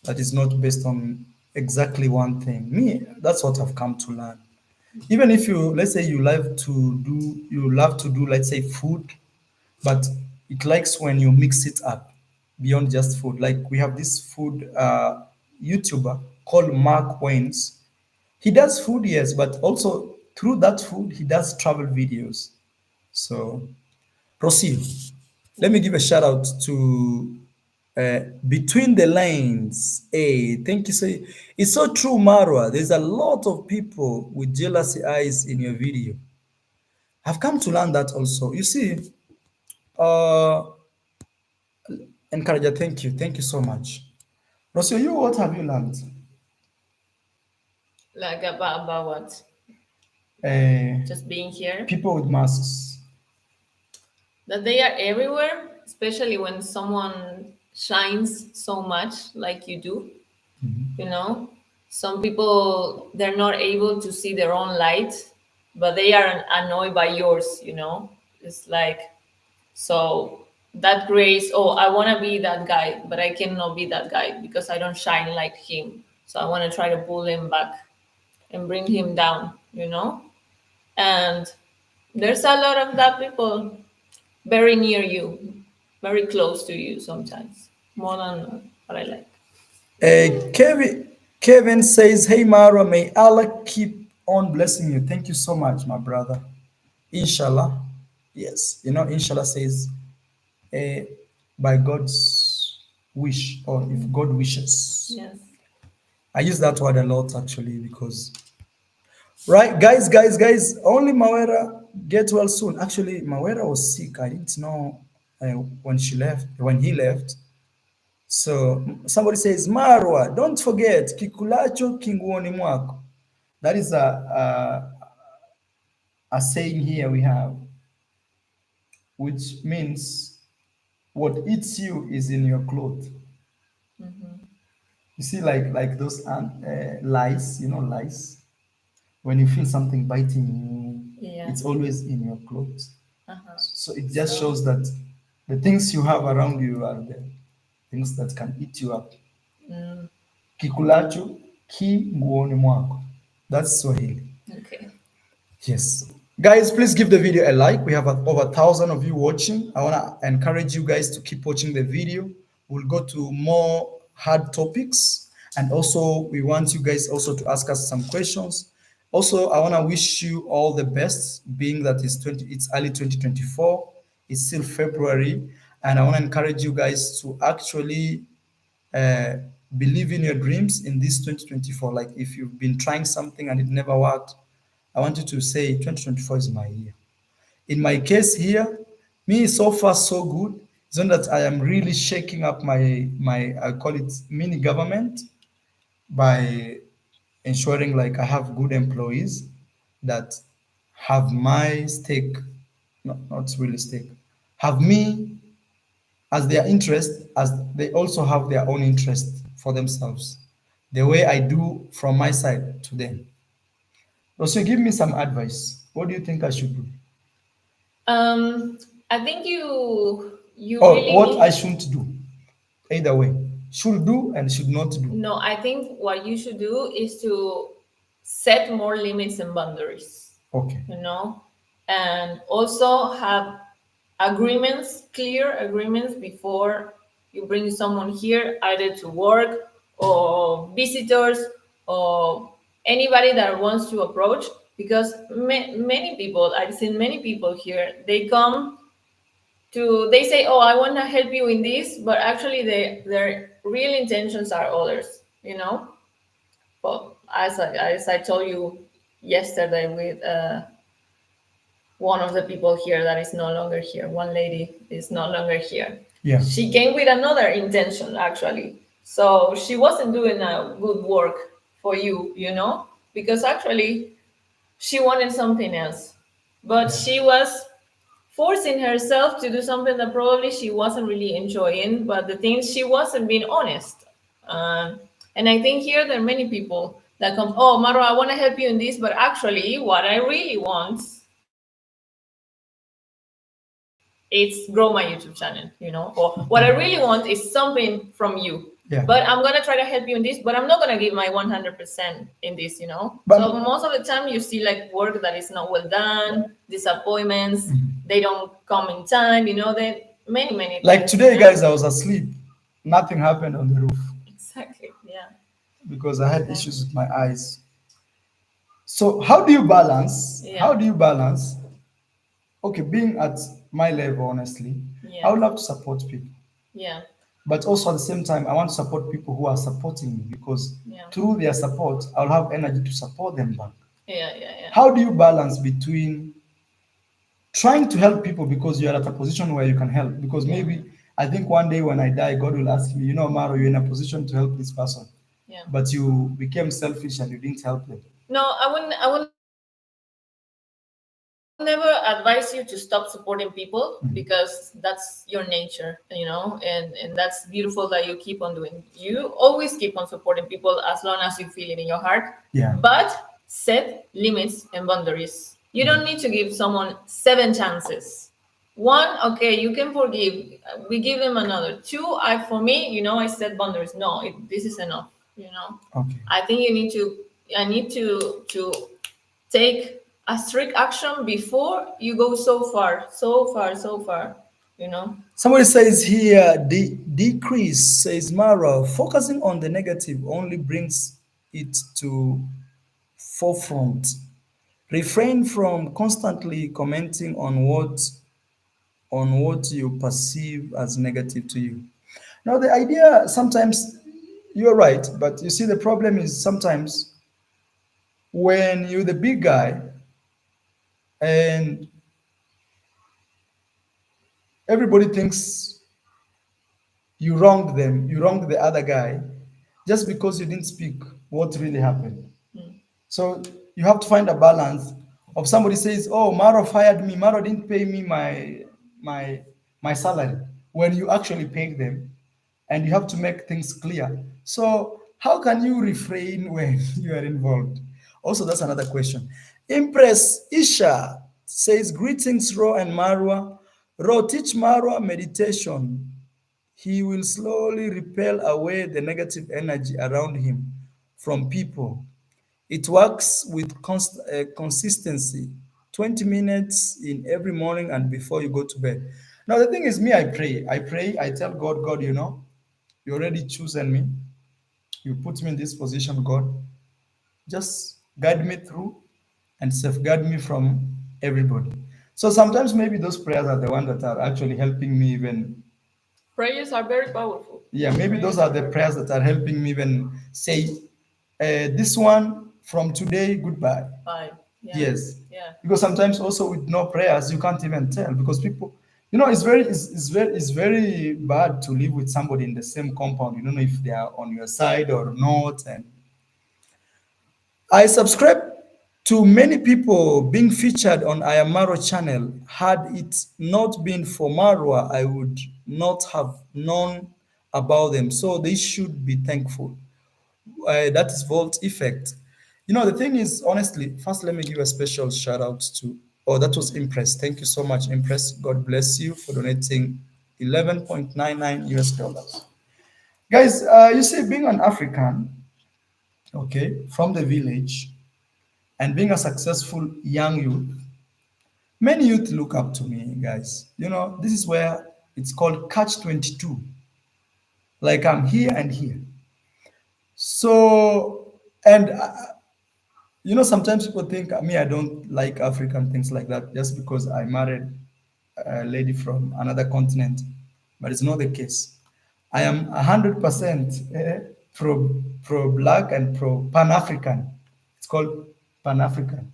that is not based on exactly one thing. Me, that's what I've come to learn. Even if you, let's say you love to do, let's say food, but it likes when you mix it up beyond just food. Like we have this food YouTuber called Mark Waynes. He does food, yes, but also through that food, he does travel videos. So proceed. Let me give a shout out to Between the Lanes. Hey, thank you. So it's so true, Marwa. There's a lot of people with jealousy eyes in your video. I've come to learn that also. You see, uh, Encourager, thank you. Thank you so much. Rocio, you, what have you learned? Like about what? Uh, Just being here. People with masks. That they are everywhere, especially when someone shines so much like you do. You know, some people they're not able to see their own light, but they are annoyed by yours. You know, it's like so that grace. Oh, I want to be that guy, but I cannot be that guy because I don't shine like him. So I want to try to pull him back and bring him down, you know? And there's a lot of that people very near you, very close to you sometimes, more than what I like. Kevin says, "Hey Mara, may Allah keep on blessing you. Thank you so much, my brother. Inshallah." Yes, Inshallah says, uh, by God's wish, or if God wishes. Yes. I use that word a lot actually because, right, guys, only Mawera get well soon. Actually, Mawera was sick. I didn't know when he left. So somebody says, Marwa, don't forget, kikulacho kinguoni mwako. That is a saying here we have, which means what eats you is in your clothes. You see, like those lice, lice. When you feel something biting you, Yeah. it's always in your clothes. Uh-huh. So it just shows that the things you have around you are the things that can eat you up. Kikulacho ki nguoni mwako. That's Swahili. Okay. Yes. Guys, please give the video a like. We have over 1,000 of you watching. I want to encourage you guys to keep watching the video. We'll go to more hard topics. And also, we want you guys also to ask us some questions. Also, I want to wish you all the best, being that it's early 2024. It's still February. And I want to encourage you guys to actually uh, believe in your dreams in this 2024. Like if you've been trying something and it never worked, I want you to say 2024 is my year. In my case here, me so far so good. It's not that I am really shaking up my I call it mini government by ensuring like I have good employees that have my stake, not really stake, have me as their interest, as they also have their own interest for themselves. The way I do from my side to them. Also, give me some advice. What do you think I should do? Um, I think you Or really what I need. shouldn't do? Either way. Should do and should not do. No, I think what you should do is to set more limits and boundaries, Okay. you know, and also have agreements, clear agreements before you bring someone here, either to work or visitors or anybody that wants to approach. Because many people, I've seen many people here, they come to, they say, oh, I want to help you in this, but actually their real intentions are others, you know. But as I told you yesterday with one of the people here that is no longer here, one lady is no longer here. Yeah. She came with another intention actually. So she wasn't doing a good work for you, you know, because actually she wanted something else. But she was forcing herself to do something that probably she wasn't really enjoying, but the thing she wasn't being honest. And I think here there are many people that come, oh, Maro, I want to help you in this, but actually, what I really want is grow my YouTube channel, you know, or what I really want is something from you. Yeah. But I'm gonna try to help you in this, but I'm not gonna give my 100% in this, you know. But so most of the time, you see like work that is not well done, disappointments. They don't come in time, you know. They many like things, today, you know? guys, I was asleep. Nothing happened on the roof Exactly. Yeah. because I had issues with my eyes. So how do you balance? Yeah. How do you balance? Okay, being at my level, honestly, I Yeah. would love to support people. Yeah. But also at the same time, I want to support people who are supporting me because Yeah. through their support, I'll have energy to support them back. Yeah. How do you balance between trying to help people because you're at a position where you can help? Because maybe I think one day when I die, God will ask me, Maro, you're in a position to help this person, Yeah. but you became selfish and you didn't help them. No, I would never advise you to stop supporting people because that's your nature, you know, and that's beautiful that you keep on doing. You always keep on supporting people as long as you feel it in your heart. Yeah. But set limits and boundaries. You don't need to give someone 7 chances. One, okay, you can forgive. We give them another. Two, for me, I set boundaries. No, this is enough. Okay. I think you need to. I need to take a strict action before you go so far, so far, so far. You know. Somebody says here, the decrease, says Mara, focusing on the negative only brings it to forefront. Refrain from constantly commenting on what you perceive as negative to you. Now, the idea sometimes you're right, but you see, the problem is sometimes when you're the big guy and everybody thinks you wronged them, you wronged the other guy just because you didn't speak what really happened. So you have to find a balance of somebody says, "Oh, Maro fired me. Maro didn't pay me my my salary," when you actually paid them, and you have to make things clear. So how can you refrain when you are involved? Also, that's another question. Impress Isha says, "Greetings, Ro and Marwa. Ro, teach Marwa meditation. He will slowly repel away the negative energy around him from people. It works with consistency, 20 minutes in every morning and before you go to bed." Now, the thing is, me, I pray. I pray. I tell God, God, you already chosen me. You put me in this position, God. Just guide me through and safeguard me from everybody. So sometimes maybe those prayers are the ones that are actually helping me even. Prayers are very powerful. Yeah, maybe those Prayers are are the very prayers that are helping me even say, this one from today, goodbye. fine. Yeah. Yes, Yeah. because sometimes also with no prayers you can't even tell because people, it's very bad to live with somebody in the same compound. You don't know if they are on your side or not. And I subscribe to many people being featured on Ayamaro channel. Had it not been for Marwa, I would not have known about them. So they should be thankful. That is Volt Effect. The thing is, honestly, first let me give a special shout out to. Oh, that was Impress. Thank you so much, Impress. God bless you for donating 11.99 US dollars. Guys, you see, being an African, okay, from the village, and being a successful young youth, many youth look up to me, guys. This is where it's called Catch 22. Like I'm here and here. So, and sometimes people think me, I don't like African things like that just because I married a lady from another continent, but it's not the case. I am 100% pro black and pro Pan African. It's called Pan African.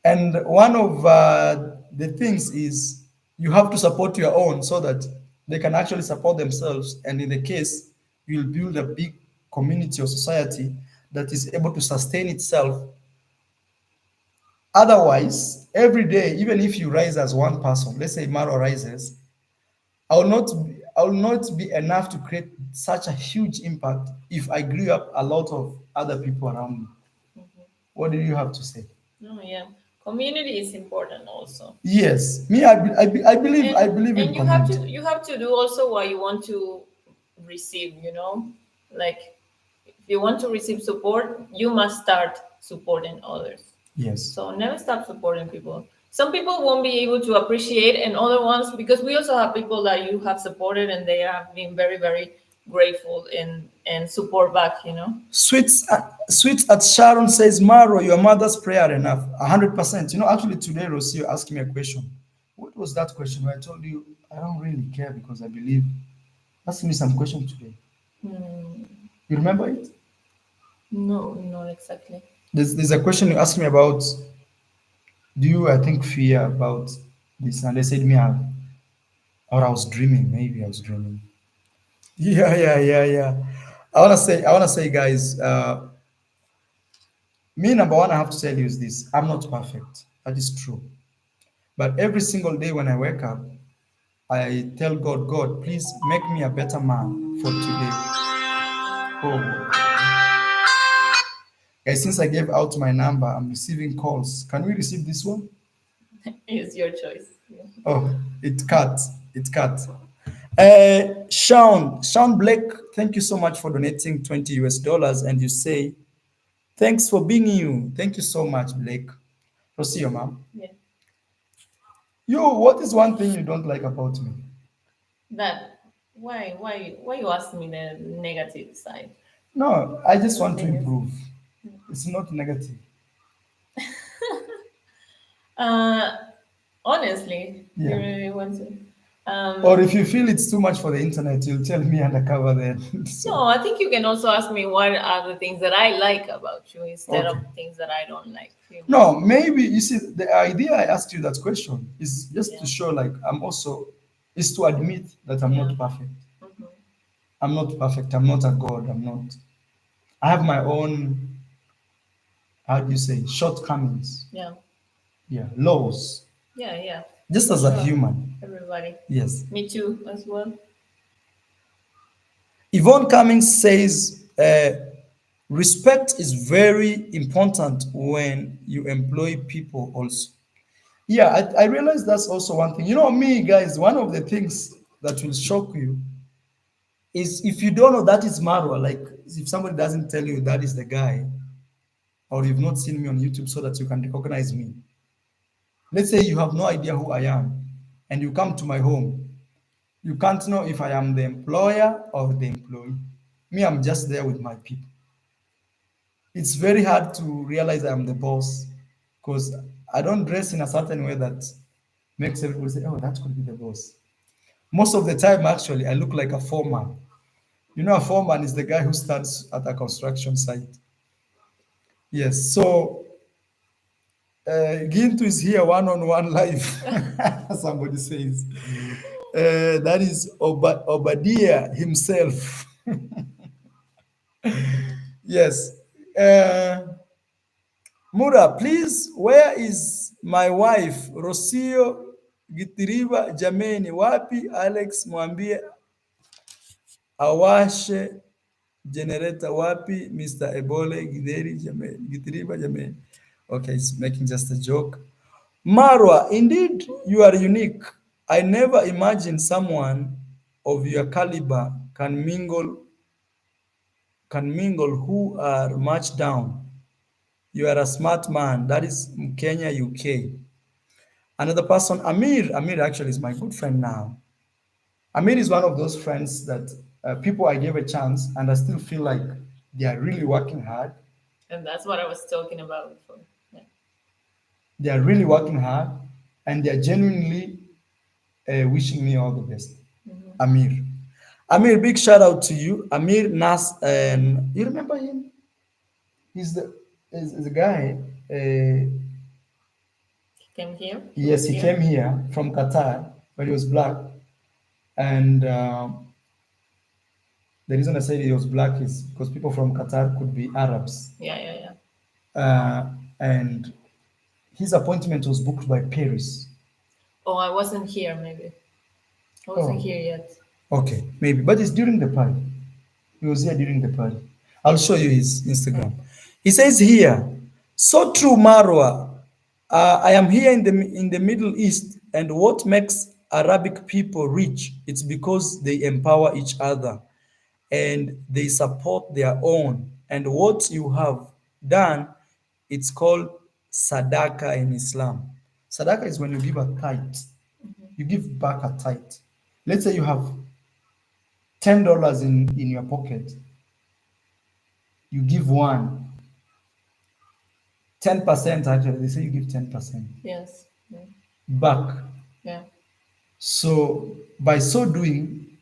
And one of the things is you have to support your own so that they can actually support themselves. And in the case, you'll build a big community or society that is able to sustain itself. Otherwise, every day, even if you rise as one person, let's say Maro rises, I will not be enough to create such a huge impact if I grew up a lot of other people around me. What do you have to say? Oh yeah. Community is important also. Yes, me, I believe in And you have to community. do also what you want to receive, like if you want to receive support, you must start supporting others. Yes. So never stop supporting people. Some people won't be able to appreciate, and other ones, because we also have people that you have supported and they have been very, very grateful and support back. Sweets at Sharon says, Maro, your mother's prayer enough. 100%. Actually today, Rocio asked me a question. What was that question? Where I told you I don't really care because I believe. Ask me some question today. You remember it? No, not exactly. There's a question you asked me about. Do you, I think, fear about this? And they said me, or I was dreaming. Maybe I was dreaming. Yeah, yeah, yeah, yeah. I wanna say, guys. Me, number one, I have to tell you is this: I'm not perfect. That is true. But every single day when I wake up, I tell God, God, please make me a better man for today. Oh, guys, since I gave out my number, I'm receiving calls. Can we receive this one? It's your choice. Oh, it cut. It cut. Sean Blake, thank you so much for donating 20 US dollars. And you say, thanks for being you. Thank you so much, Blake. Rocio, ma'am. Yeah. You, what is one thing you don't like about me? That why you ask me the negative side? No, I just The want to thing is, improve. It's not negative. uh, honestly, you Yeah. really want to. Or if you feel it's too much for the internet, you'll tell me undercover then. No, So, I think you can also ask me what are the things that I like about you instead of okay. things that I don't like. You know? No, maybe you see the idea I asked you that question is just to Yeah. show like I'm also is to admit that I'm Yeah. not perfect. Hmm. I'm not perfect. I'm not a god. I'm not. I have my own, how do you say, shortcomings. Yeah. Yeah, laws. Yeah. Yeah. Just For as a sure. human. Everybody. Yes. Me too, as well. Yvonne Cummings says, respect is very important when you employ people also. Yeah, I realize that's also one thing. You know, me, guys, one of the things that will shock you is if you don't know that is Marwa, like if somebody doesn't tell you that is the guy, or you've not seen me on YouTube so that you can recognize me. Let's say you have no idea who I am, and you come to my home. You can't know if I am the employer or the employee. Me, I'm just there with my people. It's very hard to realize I'm the boss because I don't dress in a certain way that makes everybody say, oh, that could be the boss. Most of the time, actually, I look like a foreman. You know, a foreman is the guy who stands at a construction site. Yes. So Gintu is here one-on-one live. Somebody says that is Obadiah himself. Yes. Mura, please, where is my wife Rocio Gitiriba jameni? Wapi Alex mwambie awashe generator, wapi Mr. Ebole Gideri jameni, Gitiriba jameni. Okay, it's making just a joke. Marwa, indeed you are unique. I never imagined someone of your caliber can mingle who are much down. You are a smart man. That is Kenya, UK. Another person, Amir. Amir actually is my good friend now. Amir is one of those friends that people I gave a chance and I still feel like they are really working hard. And that's what I was talking about before. Yeah. They are really working hard and they are genuinely wishing me all the best. Amir. Amir, big shout out to you. Amir Nas, and you remember him? He's the guy. Came here. He Yes, was he here. came here from Qatar, but he was black. And the reason I said he was black is because people from Qatar could be Arabs. Yeah. Yeah. Yeah. And his appointment was booked by Paris. Oh, I wasn't here. Maybe I wasn't Oh, here yet. okay, maybe. But it's during the party. He was here during the party. I'll show you his Instagram. He says here, so true, Marwa. I am here in the Middle East, and what makes Arabic people rich? It's because they empower each other and they support their own. And what you have done, it's called sadaka in Islam. Sadaka is when you give a tithe. You give back a tithe. Let's say you have $10 in your pocket. You give one. 10% actually, they say you give 10% Yes. Yeah. back. Yeah. So by so doing,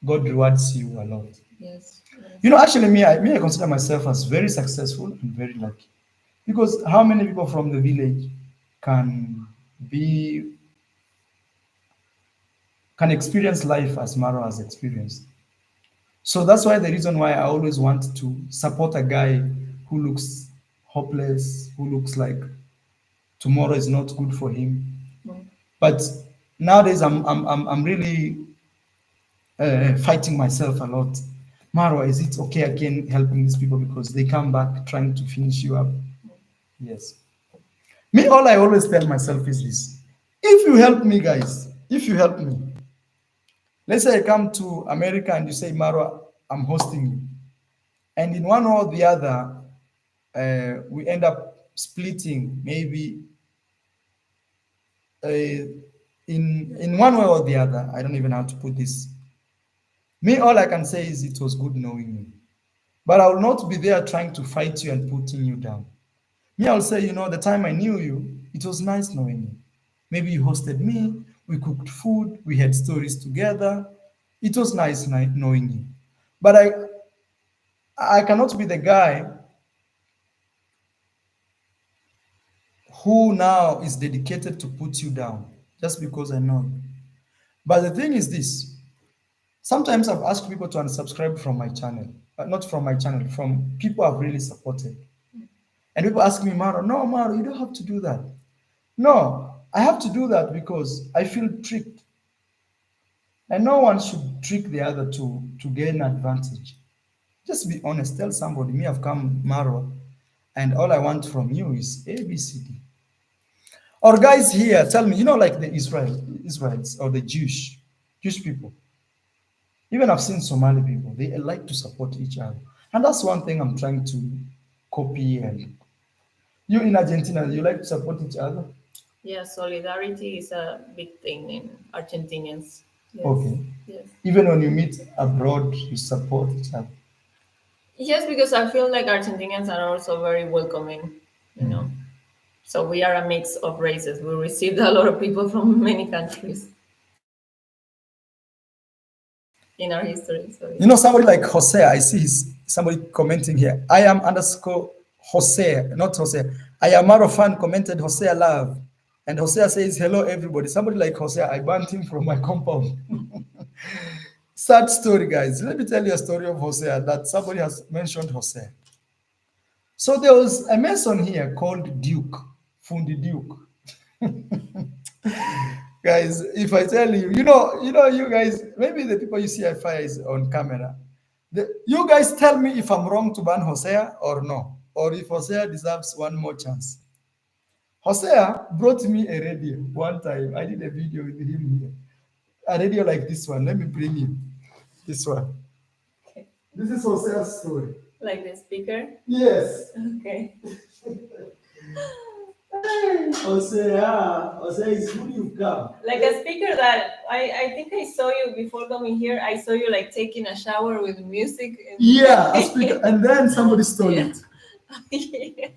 God rewards you a lot. Yes. Yes. You know, actually, me, I consider myself as very successful and very lucky. Because how many people from the village can be can experience life as Maro has experienced? So that's why the reason why I always want to support a guy who looks hopeless, who looks like tomorrow is not good for him. Mm. But nowadays, I'm really fighting myself a lot. Marwa, is it okay again helping these people because they come back trying to finish you up? Yes. Me, all I always tell myself is this: If you help me, guys, if you help me, let's say I come to America and you say, Marwa, I'm hosting you. And in one or the other, we end up splitting, maybe in one way or the other. I don't even know how to put this. Me, all I can say is it was good knowing you. But I will not be there trying to fight you and putting you down. Me, I'll say, the time I knew you, it was nice knowing you. Maybe you hosted me, we cooked food, we had stories together. It was nice knowing you. But I cannot be the guy who now is dedicated to put you down just because I know you. But the thing is this, sometimes I've asked people to unsubscribe from my channel, not from my channel, from people I've really supported. And people ask me, Maro, no, Maro, you don't have to do that. No, I have to do that because I feel tricked. And no one should trick the other to gain advantage. Just be honest. Tell somebody, me, I've come, Maro, and all I want from you is A, B, C, D. Or guys here, tell me, like the Israelites or the Jewish people. Even I've seen Somali people, they like to support each other. And that's one thing I'm trying to copy. And you in Argentina, you like to support each other? Yeah, solidarity is a big thing in Argentinians. Yes. Okay. Yes. Even when you meet abroad, you support each other. Yes, because I feel like Argentinians are also very welcoming. So we are a mix of races. We received a lot of people from many countries in our history. So Somebody like Jose, I see somebody commenting here. I am underscore Jose, not Jose. I am Maro fan commented Jose love. And Jose says, hello, everybody. Somebody like Jose, I banned him from my compound. Sad story, guys. Let me tell you a story of Jose that somebody has mentioned Jose. So there was a mason here called Duke, Fundi Duke. Guys, if I tell you, you guys, maybe the people you see at fire is on camera. You guys tell me if I'm wrong to ban Hosea or no, or if Hosea deserves one more chance. Hosea brought me a radio one time. I did a video with him here. A radio like this one. Let me bring you this one. okay. This is Hosea's story. Like the speaker? Yes. Okay. Hosea is who you come. Like a speaker that I think I saw you before coming here. I saw you like taking a shower with music. Yeah, a speaker. And then somebody stole Yeah. it. Yeah.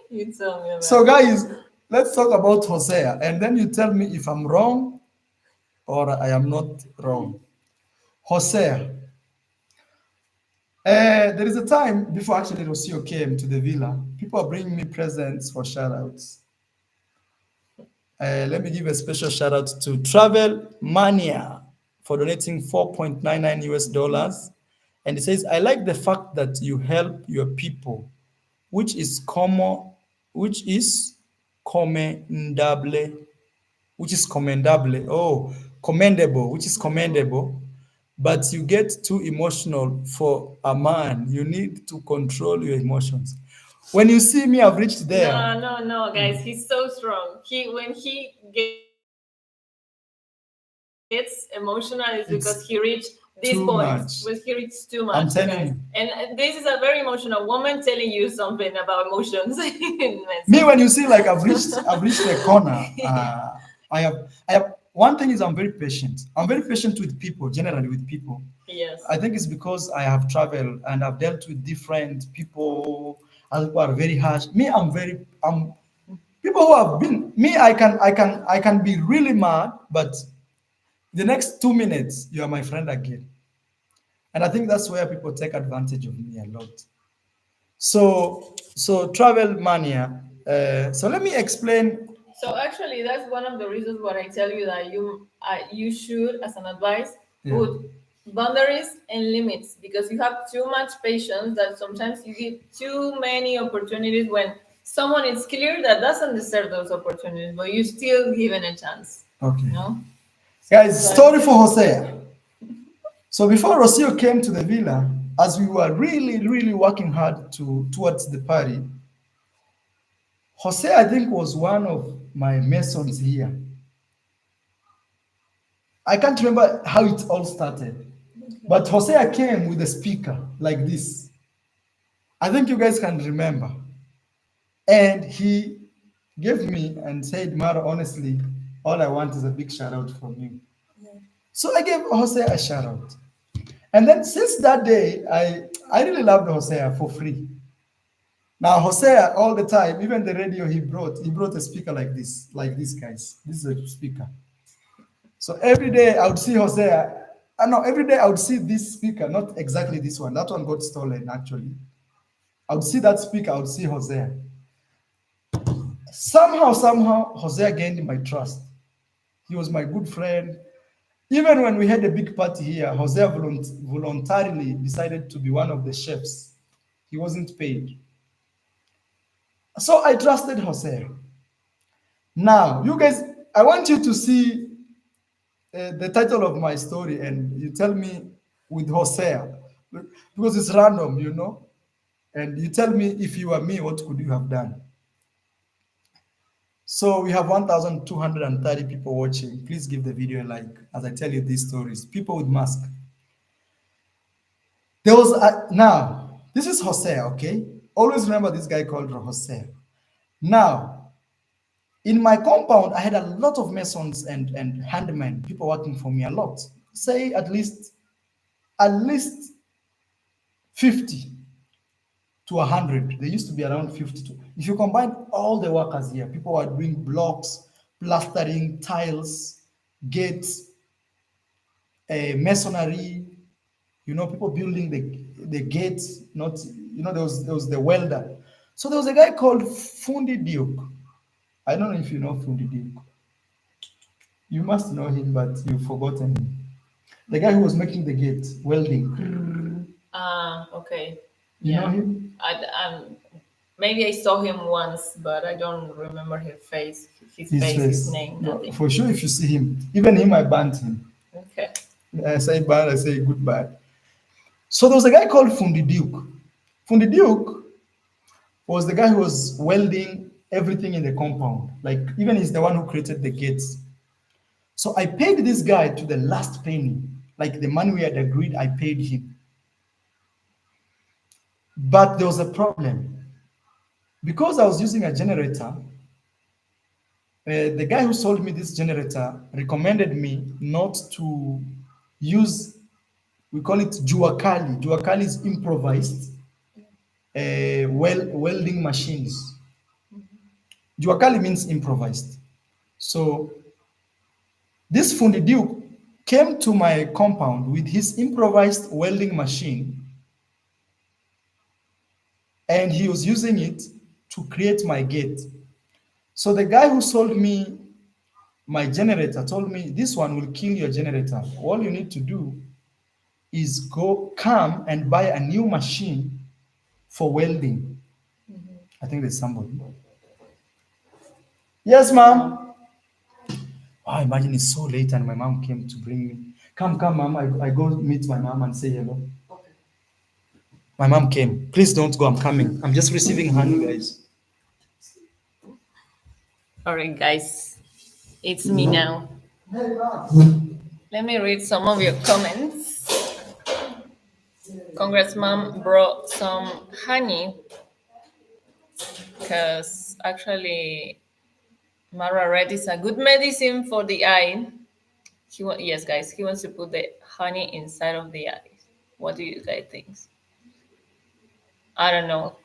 You told me about So, guys, let's talk about Hosea. And then you tell me if I'm wrong or I am not wrong. Hosea. There is a time before actually Rocio came to the villa. People are bringing me presents for shout outs. Let me give a special shout out to Travel Mania for donating 4.99 US dollars. And it says, I like the fact that you help your people, which is commendable, which is commendable, but you get too emotional for a man. You need to control your emotions. When you see me, I've reached there. No, guys. He's so strong. When he gets emotional is because he reached this too point. much. But he reached too much. I'm telling guys. you. And this is a very emotional woman telling you something about emotions. Me, when you see like I've reached the corner, I have one thing is I'm very patient. I'm very patient with people, generally with people. Yes. I think it's because I have traveled and I've dealt with different people. Other people are very harsh. Me, I'm people who have been me. I can be really mad, but the next 2 minutes you are my friend again. And I think that's where people take advantage of me a lot. So travel mania. So let me explain. So actually, that's one of the reasons why I tell you that you should, as an advice, put boundaries and limits, because you have too much patience that sometimes you give too many opportunities when someone is clear that doesn't deserve those opportunities, but you still given a chance. Okay. No? Guys, story for Hosea. So before Rocio came to the villa, as we were really, really working hard towards the party, Jose, I think, was one of my masons here. I can't remember how it all started, but Hosea came with a speaker like this. I think you guys can remember. And he gave me and said, Mara, honestly, all I want is a big shout out from you. So I gave Hosea a shout out. And then since that day, I really loved Hosea for free. Now Hosea all the time, even the radio he brought a speaker like this, guys. This is a speaker. So every day I would see Hosea. I know every day I would see this speaker, not exactly this one. That one got stolen actually. I would see that speaker, I would see Hosea. Somehow, Hosea gained my trust. He was my good friend. Even when we had a big party here, Hosea voluntarily decided to be one of the chefs. He wasn't paid. So I trusted Hosea. Now, you guys, I want you to see the title of my story and you tell me with Hosea, because it's random, you know, and you tell me if you were me, what could you have done? So we have 1,230 people watching. Please give the video a like as I tell you these stories. People with mask. There was now, this is Hosea, okay? Always remember this guy called Hosea. Now, in my compound, I had a lot of masons and handmen, people working for me a lot. Say at least 50 to 100. They used to be around 50 to. If you combine all the workers here, people are doing blocks, plastering, tiles, gates, masonry, you know, people building the gates, not, you know, there was the welder. So there was a guy called Fundi Duke. I don't know if you know Fundi Duke. You must know him, but you've forgotten him. The guy who was making the gate, welding. Okay. You know him? Maybe I saw him once, but I don't remember his face. His name. No, Nothing. for sure, if you see him, even him, I banned him. Okay. I say bad, I say goodbye. So there was a guy called Fundi Duke. Fundi Duke was the guy who was welding everything in the compound. Like, even he's the one who created the gates. So I paid this guy to the last penny. Like the money we had agreed, I paid him. But there was a problem. Because I was using a generator, the guy who sold me this generator recommended me not to use, we call it juakali. Juakali is improvised welding machines. Juakali means improvised. So this Fundi Duke came to my compound with his improvised welding machine, and he was using it to create my gate. So the guy who sold me my generator told me, this one will kill your generator. All you need to do is come and buy a new machine for welding. I think there's somebody. Yes, ma'am. Oh, imagine it's so late and my mom came to bring me. Come, mom. I go meet my mom and say hello. Okay. My mom came. Please don't go. I'm coming. I'm just receiving honey, guys. All right, guys. It's me now. Hey, mom. Let me read some of your comments. Congrats, mom brought some honey because actually Mara Red is a good medicine for the eye. Yes, guys, he wants to put the honey inside of the eye. What do you guys think? I don't know.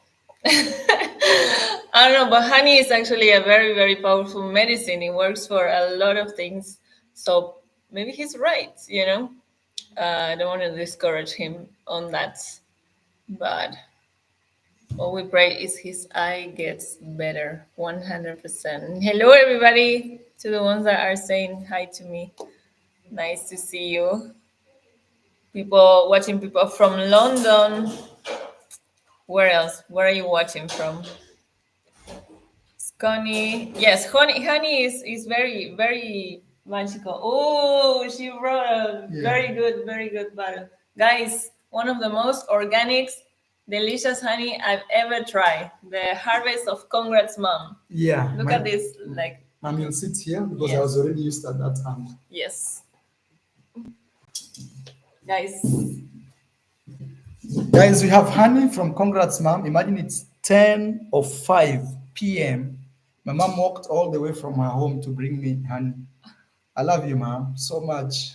I don't know, but honey is actually a very, very powerful medicine. It works for a lot of things. So maybe he's right, you know? I don't want to discourage him on that. But all we pray is his eye gets better 100%. Hello, everybody, to the ones that are saying hi to me. Nice to see you. People watching, people from London. Where else? Where are you watching from? Connie. Yes, honey is very, very magical. Oh, she brought a very good bottle. Guys, one of the most organic, delicious honey I've ever tried. The harvest of Congrats Mom. Yeah. Look at this, like. I will sit here because I was already used at that time. Yes. Guys, Guys, we have honey from Congrats Mom. Imagine it's 10 or 5 p.m. My mom walked all the way from her home to bring me honey. I love you, mom, so much.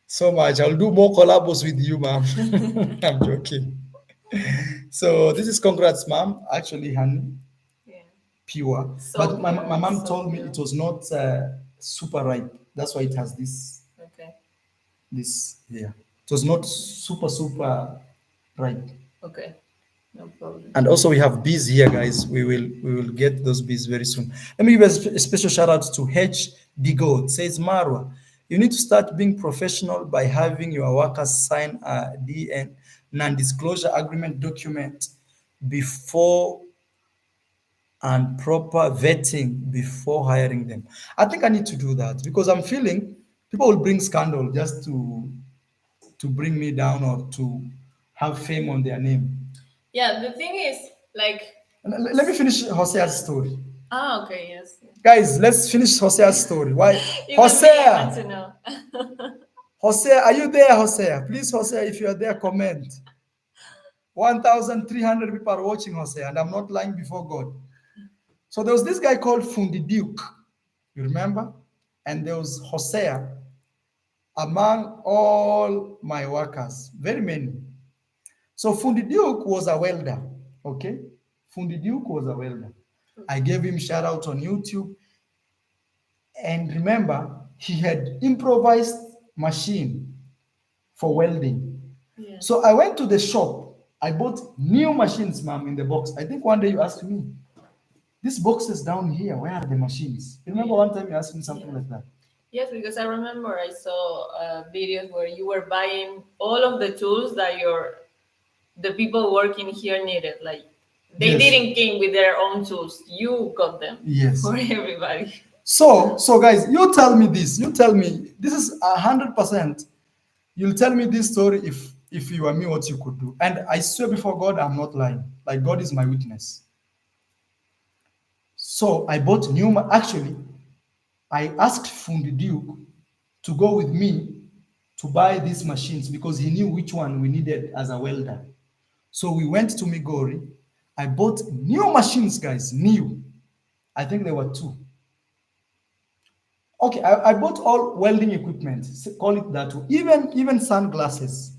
So much. I'll do more collabos with you, mom. I'm joking. So this is Congrats Mom. Actually, honey, yeah, pure. so But my pure, mom so told me pure. it was not super ripe. That's why it has Okay, this here. It was not super ripe. okay, no problem. And also we have bees here, guys. We will get those bees very soon. Let me give a special shout out to H Digo. It says Marwa, you need to start being professional by having your workers sign a DN non-disclosure agreement document before and proper vetting before hiring them. I think I need to do that because I'm feeling people will bring scandal just to bring me down or to have fame on their name. Yeah, the thing is, like, Let me finish Hosea's story. ah, okay, yes. Guys, let's finish Hosea's story. Why? Even me, I want to Hosea! know. Hosea, are you there, Hosea? Please, Hosea, if you are there, comment. 1,300 people are watching Hosea, and I'm not lying before God. So there was this guy called Fundi Duke, you remember? And there was Hosea among all my workers, very many. So Fundi Duke was a welder, okay? Fundi Duke was a welder. I gave him shout out on YouTube. And remember, he had improvised machine for welding. Yeah, So I went to the shop. I bought new machines, ma'am, in the box. I think one day you asked me, these boxes down here, where are the machines? Remember yeah, one time you asked me something yeah. like that? Yes, because I remember I saw videos where you were buying all of the tools that the people working here needed. Like they Yes. didn't came with their own tools. You got them Yes. for everybody. So guys, you tell me this. You tell me this is 100%. You'll tell me this story if you were me, what you could do. And I swear before God, I'm not lying. Like God is my witness. So I bought actually, I asked Fundi Duke to go with me to buy these machines because he knew which one we needed as a welder. So we went to Migori. I bought new machines, guys, new. I think there were two. Okay, I bought all welding equipment, call it that way. Even sunglasses,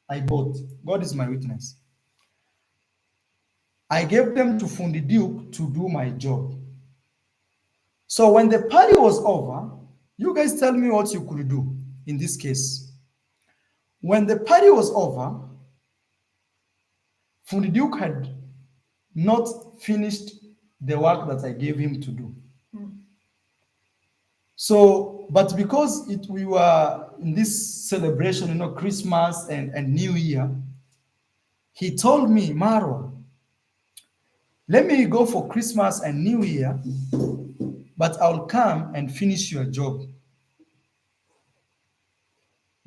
I bought. God is my witness. I gave them to Fundi Duke to do my job. So when the party was over, you guys tell me what you could do in this case. When the party was over, Fundi Duke had not finished the work that I gave him to do. So, but because we were in this celebration, Christmas and New Year, he told me, Marwa, let me go for Christmas and New Year, but I'll come and finish your job.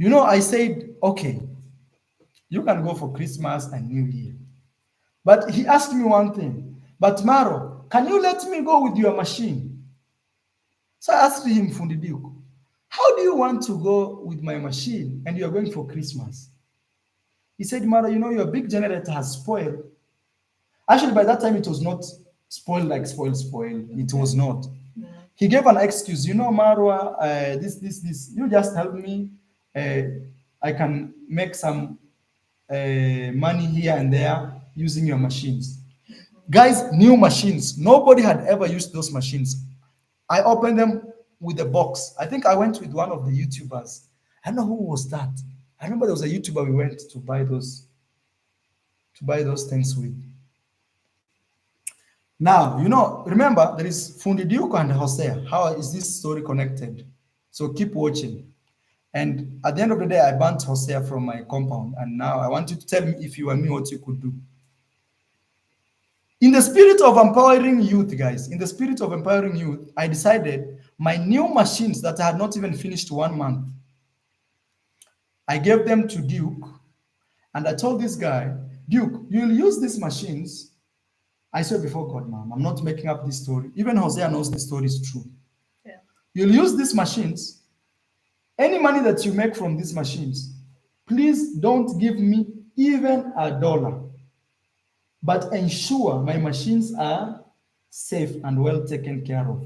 I said, okay, you can go for Christmas and New Year. But he asked me one thing, but Maro, can you let me go with your machine? So I asked him, Fundi Duke, how do you want to go with my machine and you're going for Christmas? He said, Maro, your big generator has spoiled. Actually, by that time, it was not spoiled like spoiled. It was not. Yeah. He gave an excuse, Marwa, this. You just help me. I can make some money here and there using your machines. Guys, new machines. Nobody had ever used those machines. I opened them with a box. I think I went with one of the YouTubers. I don't know who was that. I remember there was a YouTuber we went to buy those things with. Now, remember there is Fundi Duke and Hosea. How is this story connected? So keep watching. And at the end of the day, I burnt Hosea from my compound. And now I want you to tell me if you were me what you could do. In the spirit of empowering youth, guys, in the spirit of empowering youth, I decided my new machines that I had not even finished 1 month, I gave them to Duke. And I told this guy, Duke, you'll use these machines. I swear before God, ma'am, I'm not making up this story. Even Hosea knows this story is true. Yeah. You'll use these machines. Any money that you make from these machines, Please don't give me even $1, but ensure my machines are safe and well taken care of.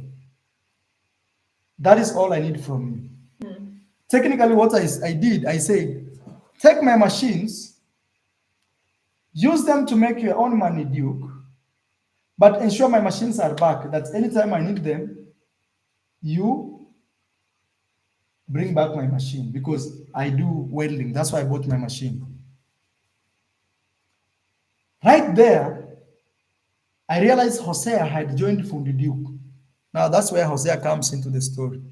That is all I need from you. Technically, what I did, I said, take my machines, use them to make your own money, Duke, but ensure my machines are back, that anytime I need them, you bring back my machine, because I do welding. That's why I bought my machine. Right there, I realized Hosea had joined Fundi Duke. Now that's where Hosea comes into the story.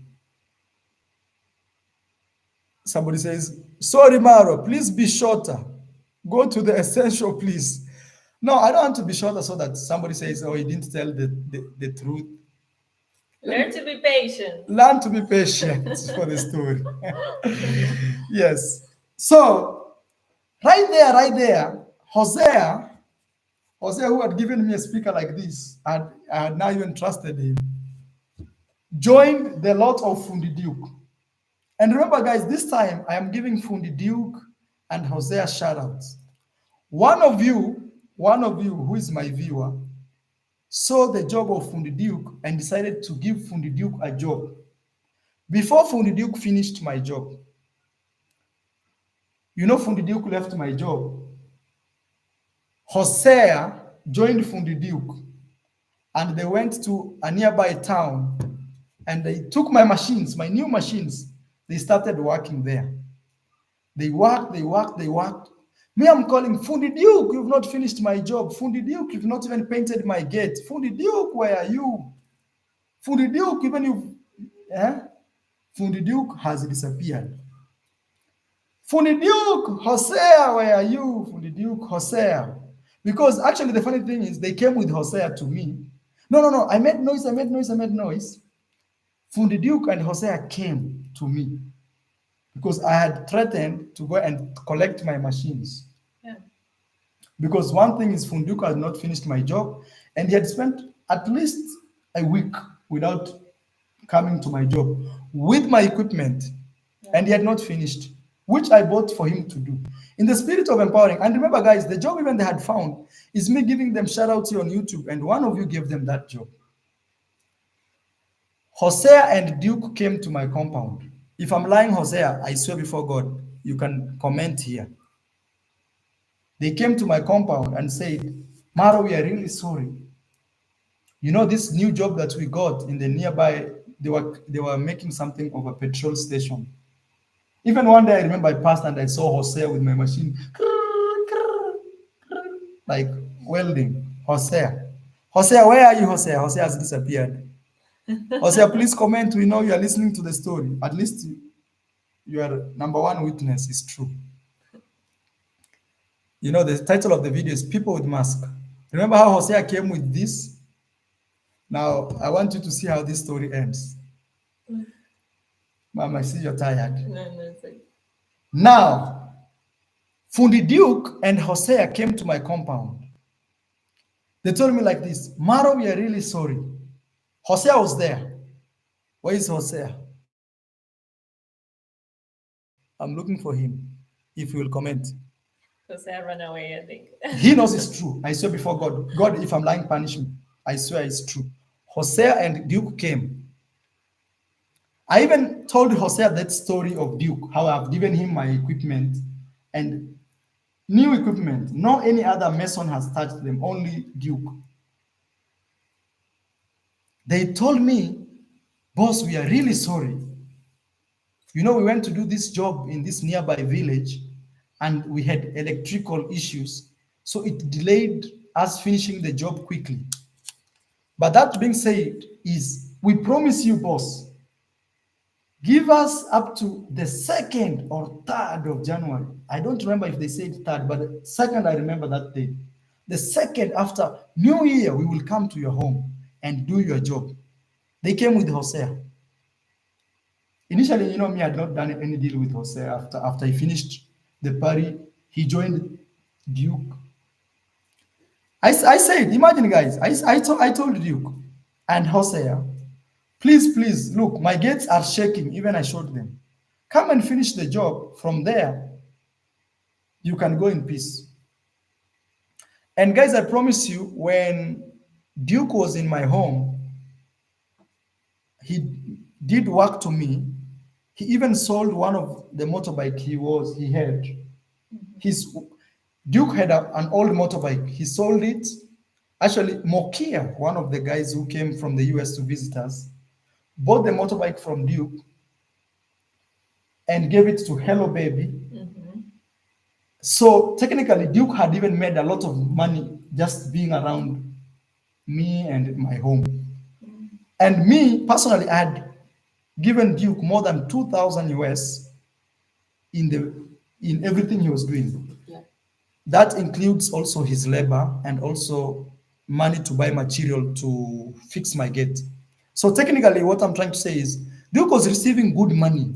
Somebody says, sorry, Maro, please be shorter. Go to the essential, please. No, I don't want to be shorter so that somebody says, oh, he didn't tell the truth. Learn to be patient. Learn to be patient for the story. Yes. So, right there, Hosea, who had given me a speaker like this, I had now even trusted him, joined the lot of Fundi Duke. And remember, guys, this time I am giving Fundi Duke and Hosea shout outs. One of you who is my viewer, saw the job of Fundi Duke and decided to give Fundi Duke a job. Before Fundi Duke finished my job, Fundi Duke left my job. Hosea joined Fundi Duke and they went to a nearby town and they took my machines, my new machines. They started working there. They worked. Me, I'm calling Fundi Duke, you've not finished my job. Fundi Duke, you've not even painted my gate. Fundi Duke, where are you? Fundi Duke, even you, Fundi Duke has disappeared. Fundi Duke, Hosea, where are you? Fundi Duke, Hosea. Because actually the funny thing is they came with Hosea to me. No, I made noise. Fundi Duke and Hosea came to me because I had threatened to go and collect my machines. Yeah. Because one thing is Fundi Duke had not finished my job and he had spent at least a week without coming to my job with my equipment, and he had not finished, which I bought for him to do. In the spirit of empowering, and remember guys, the job even they had found is me giving them shout outs here on YouTube, and one of you gave them that job. Hosea and Duke came to my compound. If I'm lying, Hosea, I swear before God, you can comment here. They came to my compound and said, Maro, we are really sorry. This new job that we got in the nearby, they were making something of a petrol station. Even one day I remember I passed and I saw Hosea with my machine, like welding. Hosea, where are you, Hosea? Hosea has disappeared. Hosea, please comment. We know you are listening to the story. At least your number one witness is true. The title of the video is People with Mask. Remember how Hosea came with this? Now, I want you to see how this story ends. Mom, I see you're tired. No, it's like... Now, Fundi Duke and Hosea came to my compound. They told me like this, Maro, we are really sorry. Hosea was there. Where is Hosea? I'm looking for him. If you will comment. Hosea ran away, I think. He knows it's true. I swear before God. God, if I'm lying, punish me. I swear it's true. Hosea and Duke came. I even told Hosea that story of Duke, how I've given him my equipment and new equipment. No any other mason has touched them, only Duke. They told me, boss, we are really sorry. We went to do this job in this nearby village and we had electrical issues. So it delayed us finishing the job quickly. But that being said, we promise you, boss, give us up to the 2nd or 3rd of January. I don't remember if they said 3rd, but 2nd, I remember that day. The 2nd after New Year, we will come to your home and do your job. They came with Hosea. Initially, me had not done any deal with Hosea. After he finished the party, he joined Duke. I said, imagine guys, I told Duke and Hosea, please, look, my gates are shaking. Even I showed them. Come and finish the job. From there, You can go in peace. And guys, I promise you, when Duke was in my home, he did work to me. He even sold one of the motorbike he had. His Duke had an old motorbike. He sold it. Actually, Mokia, one of the guys who came from the US to visit us, bought the motorbike from Duke and gave it to Hello Baby. So technically, Duke had even made a lot of money just being around me and my home. And me personally, I had given Duke more than 2,000 US in the in everything he was doing. Yeah. That includes also his labor and also money to buy material to fix my gate. So technically, what I'm trying to say is Duke was receiving good money.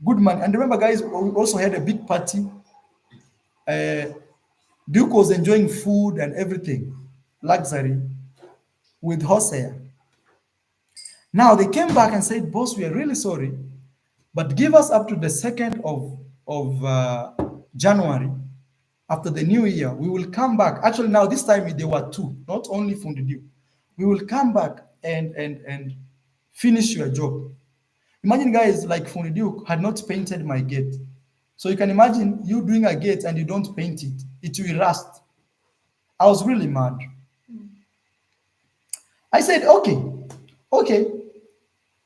Good money. And remember, guys, we also had a big party. Uh, Duke was enjoying food and everything, luxury, with Hosea. Now they came back and said, "Boss, we are really sorry, but give us up to the 2nd of January, after the new year. We will come back." Actually, now this time there were two, not only Fundidu. We will come back and finish your job. Imagine, guys, like Fundidu had not painted my gate. So you can imagine you doing a gate and you don't paint it, it will rust. I was really mad. I said, okay, okay,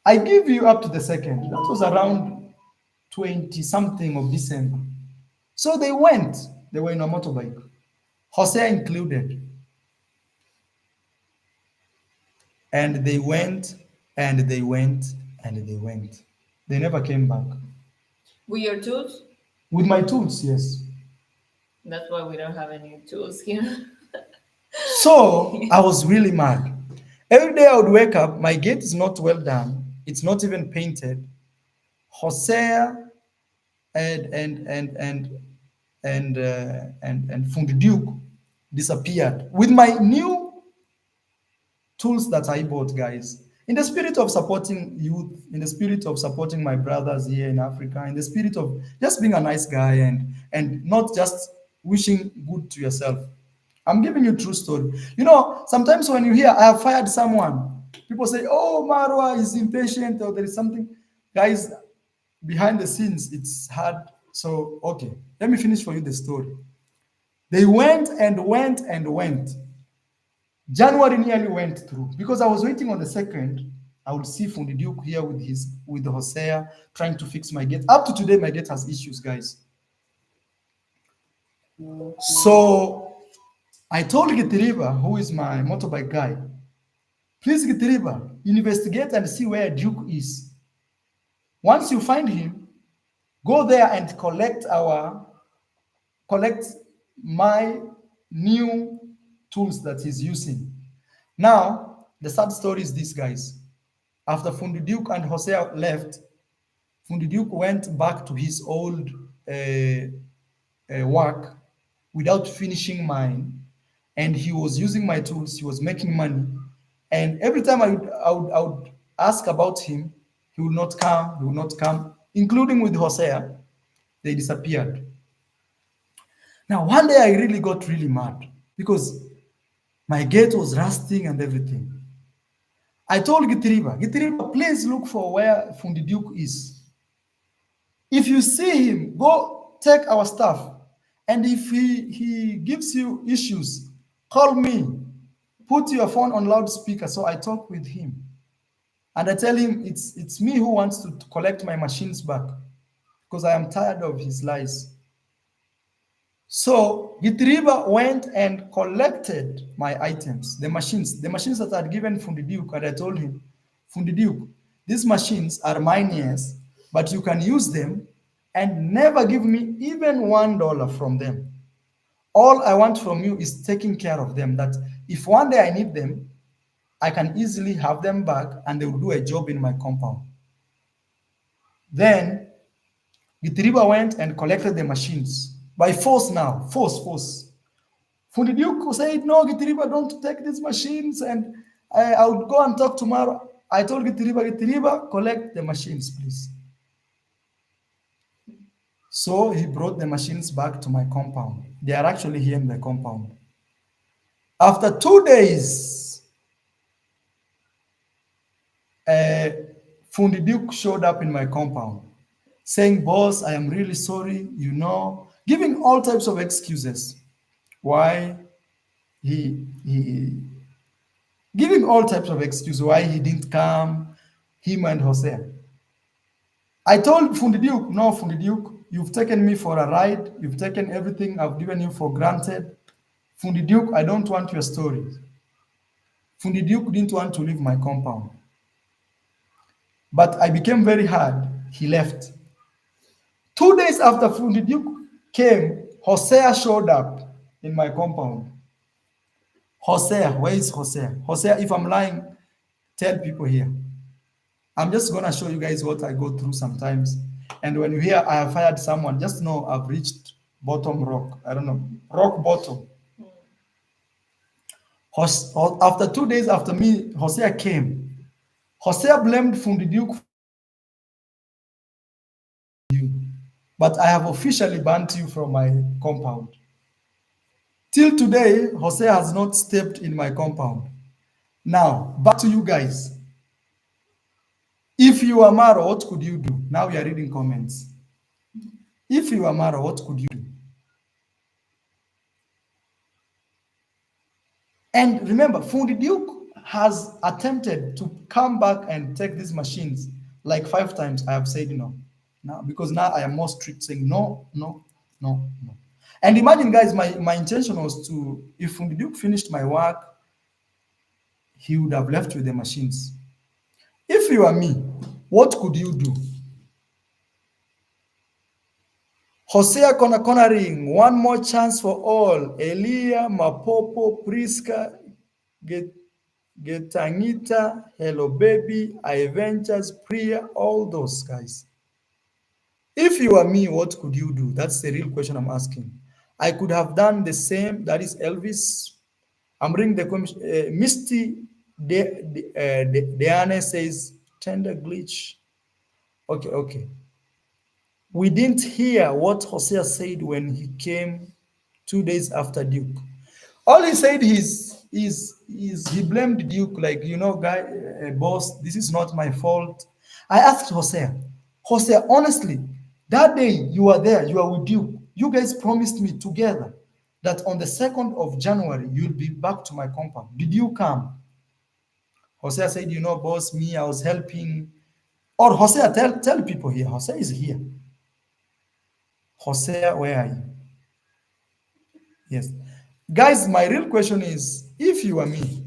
I give you up to the 2nd. That was around 20 something of December. So they went. They were in a motorbike, Jose included. And they went, and they went, and they went. They never came back. With your tools? With my tools, yes. That's why we don't have any tools here. So I was really mad. Every day I would wake up, my gate is not well done. It's not even painted. Hosea and and and and and Fund Duke disappeared with my new tools that I bought, guys. In the spirit of supporting youth, in the spirit of supporting my brothers here in Africa, in the spirit of just being a nice guy and not just wishing good to yourself. I'm giving you true story. You know, sometimes when you hear I have fired someone, people say, "Oh, Marwa is impatient," or there is something. Guys, behind the scenes, it's hard. So, okay, let me finish for you the story. They went and went and went. January nearly went through because I was waiting on the 2nd. I would see Fundi Duke here with Hosea trying to fix my gate. Up to today, my gate has issues, guys. So I told Gitiriba, who is my motorbike guy, please Gitiriba, investigate and see where Duke is. Once you find him, go there and collect my new tools that he's using. Now, the sad story is this, guys. After Fundi Duke and Hosea left, Fundi Duke went back to his old work without finishing mine, and he was using my tools. He was making money, and every time I would ask about him, he would not come. He would not come, including with Hosea. They disappeared. Now, one day I really got really mad because my gate was rusting and everything. I told Gitiriba, please look for where Fundi Duke is. If you see him, go take our stuff. And if he gives you issues, call me. Put your phone on loudspeaker so I talk with him. And I tell him it's me who wants to collect my machines back because I am tired of his lies. So Gitriba went and collected my items, the machines that I had given Fundi Duke, and I told him, Fundi Duke, these machines are mine, yes, but you can use them and never give me even $1 from them. All I want from you is taking care of them, that if one day I need them, I can easily have them back and they will do a job in my compound. Then Gitriba went and collected the machines by force now, force. Fundi Duke said, no, Gitiriba, don't take these machines, and I would go and talk tomorrow. I told Gitiriba, collect the machines, please. So he brought the machines back to my compound. They are actually here in the compound. After 2 days, uh, Fundi Duke showed up in my compound saying, "Boss, I am really sorry, giving all types of excuses. Why he giving all types of excuses why he didn't come, him and Jose. I told Fundi Duke, no, Fundi Duke, you've taken me for a ride, you've taken everything I've given you for granted. Fundi Duke, I don't want your stories. Fundi Duke didn't want to leave my compound. But I became very hard. He left. 2 days after Fundi Duke came, Hosea showed up in my compound. Hosea, where is Hosea? Hosea, if I'm lying, tell people here. I'm just gonna show you guys what I go through sometimes. And when you hear I have fired someone, just know I've reached bottom rock. I don't know, rock bottom. After 2 days after me, Hosea came. Hosea blamed Fundi Duke for you, but I have officially banned you from my compound. Till today, Hosea has not stepped in my compound. Now, back to you guys. If you are Maro, what could you do? Now we are reading comments. If you are Maro, what could you do? And remember, Fundi Duke has attempted to come back and take these machines like 5 times. I have said no. Now, because now I am more strict, saying no, no, no, no. And imagine, guys, my intention was to, if Fundi Duke finished my work, he would have left with the machines. If you are me, what could you do? Hosea cornering, one more chance for all. Elia, Mapopo, Priska, Getangita, Hello Baby, I Ventures, Priya, all those guys. If you are me, what could you do? That's the real question I'm asking. I could have done the same. That is Elvis. I'm reading the comment. Misty Deane says, tender glitch. Okay, okay. We didn't hear what Hosea said when he came 2 days after Duke. All he said is he blamed Duke, like, guy, boss, this is not my fault. I asked Hosea, honestly, that day you were there, you were with Duke. You guys promised me together that on the 2nd of January you'll be back to my compound. Did you come? Hosea said, boss, me, I was helping. Or Hosea, tell people here. Hosea is here. Hosea, where are you? Yes. Guys, my real question is, if you are me,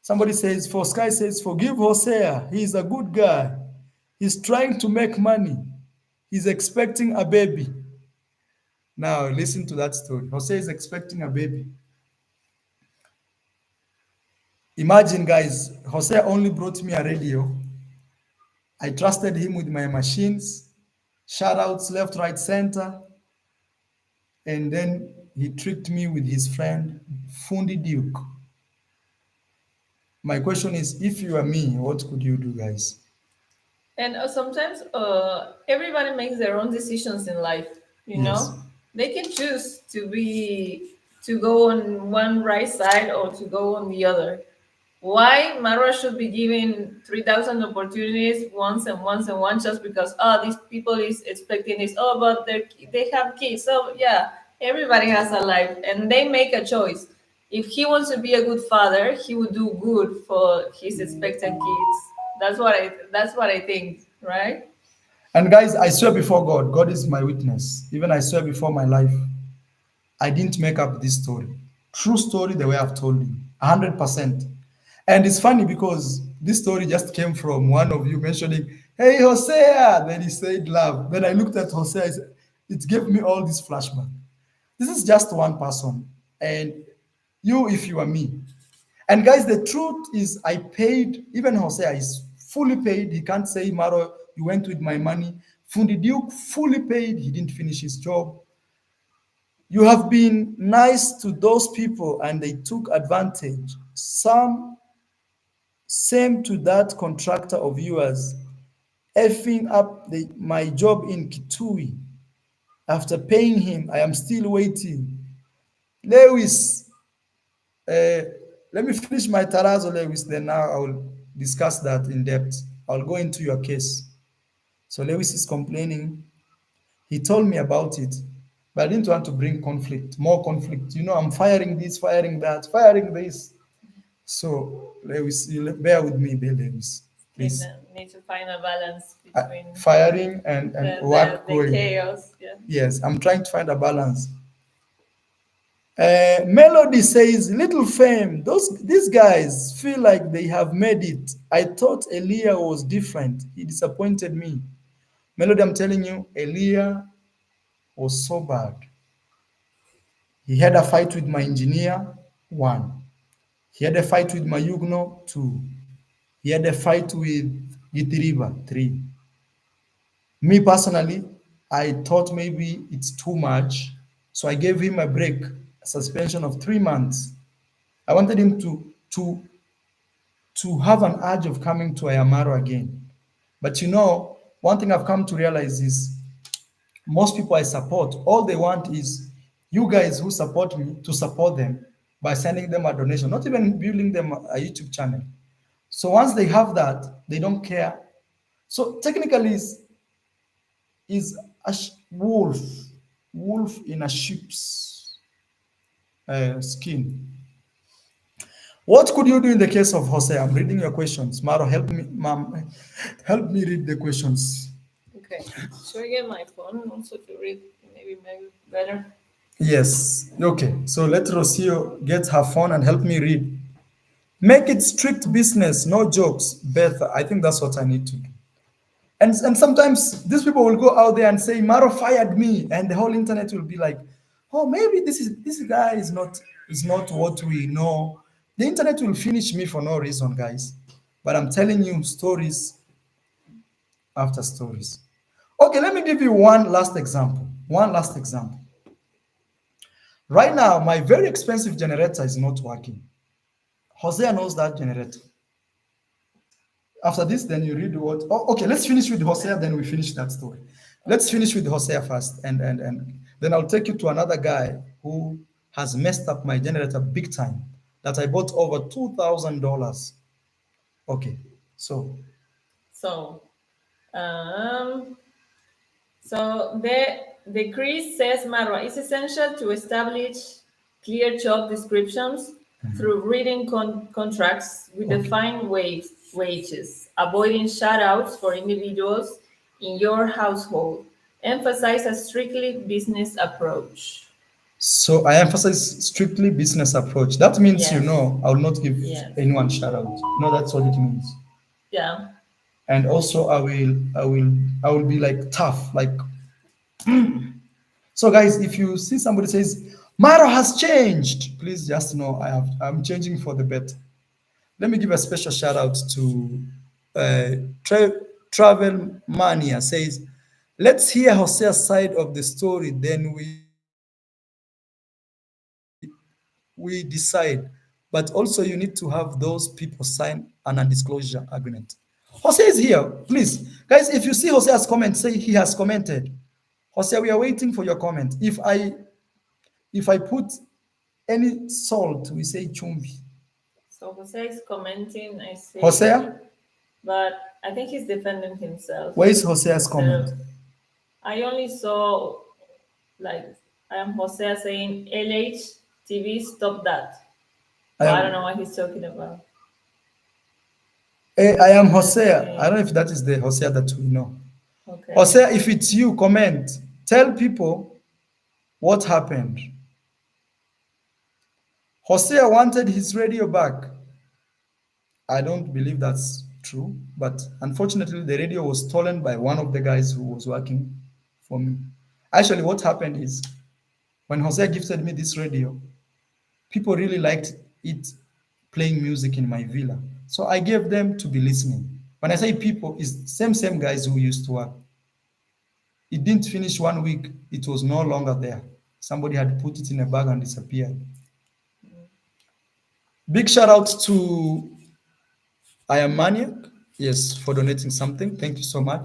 somebody says, for Sky says, forgive Hosea. He's a good guy. He's trying to make money. He's expecting a baby. Now, listen to that story. Hosea is expecting a baby. Imagine, guys, Hosea only brought me a radio. I trusted him with my machines, shout outs left, right, center. And then he tricked me with his friend, Fundi Duke. My question is, if you are me, what could you do, guys? And sometimes everybody makes their own decisions in life. You Yes. know, they can choose to go on one right side or to go on the other. Why Mara should be given 3,000 opportunities once and once and once just because these people is expecting this, but they have kids, so yeah, everybody has a life and they make a choice. If he wants to be a good father, he would do good for his expected kids. That's what I think, right? And guys, I swear before God, God is my witness. Even I swear before my life, I didn't make up this story. True story, the way I've told you, 100%. And it's funny because this story just came from one of you mentioning, "Hey, Hosea." Then he said, "Love." Then I looked at Hosea. It gave me all this flashback. This is just one person. And you, if you are me. And guys, the truth is, I paid, even Hosea is fully paid. He can't say, Maro, you went with my money. Fundi Duke, fully paid. He didn't finish his job. You have been nice to those people and they took advantage. Some same to that contractor of yours, effing up my job in Kitui. After paying him, I am still waiting. Lewis, uh, let me finish my tarazo, Lewis. Then now I will discuss that in depth. I'll go into your case. So Lewis is complaining. He told me about it, but I didn't want to bring conflict, more conflict. You know, I'm firing this, firing that, firing this. So Lewis, you bear with me, Bill Lewis, Need, please. need to find a balance between Firing and work the going. chaos. Yeah. Yes, I'm trying to find a balance. Melody says, "Little fame. These guys feel like they have made it. I thought Elia was different. He disappointed me." Melody, I'm telling you, Elia was so bad. He had a fight with my engineer, one. He had a fight with my Yugno, two. He had a fight with Gitiriba, three. Me personally, I thought maybe it's too much, so I gave him a break, a suspension of 3 months. I wanted him to have an urge of coming to Ayamaro again. But you know, one thing I've come to realize is most people I support, all they want is you guys who support me to support them by sending them a donation, not even building them a YouTube channel. So once they have that, they don't care. So technically, is a wolf, wolf in a sheep's skin. What could you do in the case of Jose? I'm reading your questions. Maro, help me, ma'am, help me read the questions. Okay. Should I get my phone also to read? Maybe better. Yes. Okay. So let Rocio get her phone and help me read. Make it strict business, no jokes. Beth, I think that's what I need to do. And sometimes these people will go out there and say, Maro fired me, and the whole internet will be like, oh, maybe this guy is not what we know. The internet will finish me for no reason, guys. But I'm telling you stories after stories. Okay, let me give you one last example. One last example. Right now, my very expensive generator is not working. Hosea knows that generator. After this, then you read what. Oh, okay, let's finish with Hosea, then we finish that story. Let's finish with Hosea first, and then I'll take you to another guy who has messed up my generator big time that I bought over $2,000. Okay, so So, um, so the Chris says, Marwa, it's essential to establish clear job descriptions through reading contracts with okay. defined wages, avoiding shout-outs for individuals in your household. Emphasize a strictly business approach. So I emphasize strictly business approach. That means, Yes. I will not give Yes. anyone shout out. No, that's what it means. Yeah. And also I will be like tough, like. So, guys, if you see somebody says Maro has changed, please just know I'm changing for the better. Let me give a special shout out to uh, Travel Mania says, let's hear Jose's side of the story, then we decide. But also, you need to have those people sign an undisclosure agreement. Jose is here. Please, guys, if you see Jose's comment, say he has commented. Jose, we are waiting for your comment. If I put any salt, we say chumbi. So Jose is commenting, I see. Hosea, But I think he's defending himself. where is Hosea's comment? I only saw, like, I am Jose saying, LH TV, stop that. I don't know what he's talking about. I am Hosea. I don't know if that is the Hosea that we know. Okay. Hosea, if it's you, comment. Tell people what happened. Hosea wanted his radio back. I don't believe that's true, but unfortunately, the radio was stolen by one of the guys who was working for me. Actually, what happened is when Hosea gifted me this radio, people really liked it playing music in my villa. So I gave them to be listening. When I say people, it's same guys who used to work. It didn't finish 1 week, it was no longer there. Somebody had put it in a bag and disappeared. Big shout out to I am Maniac, yes, for donating something. Thank you so much.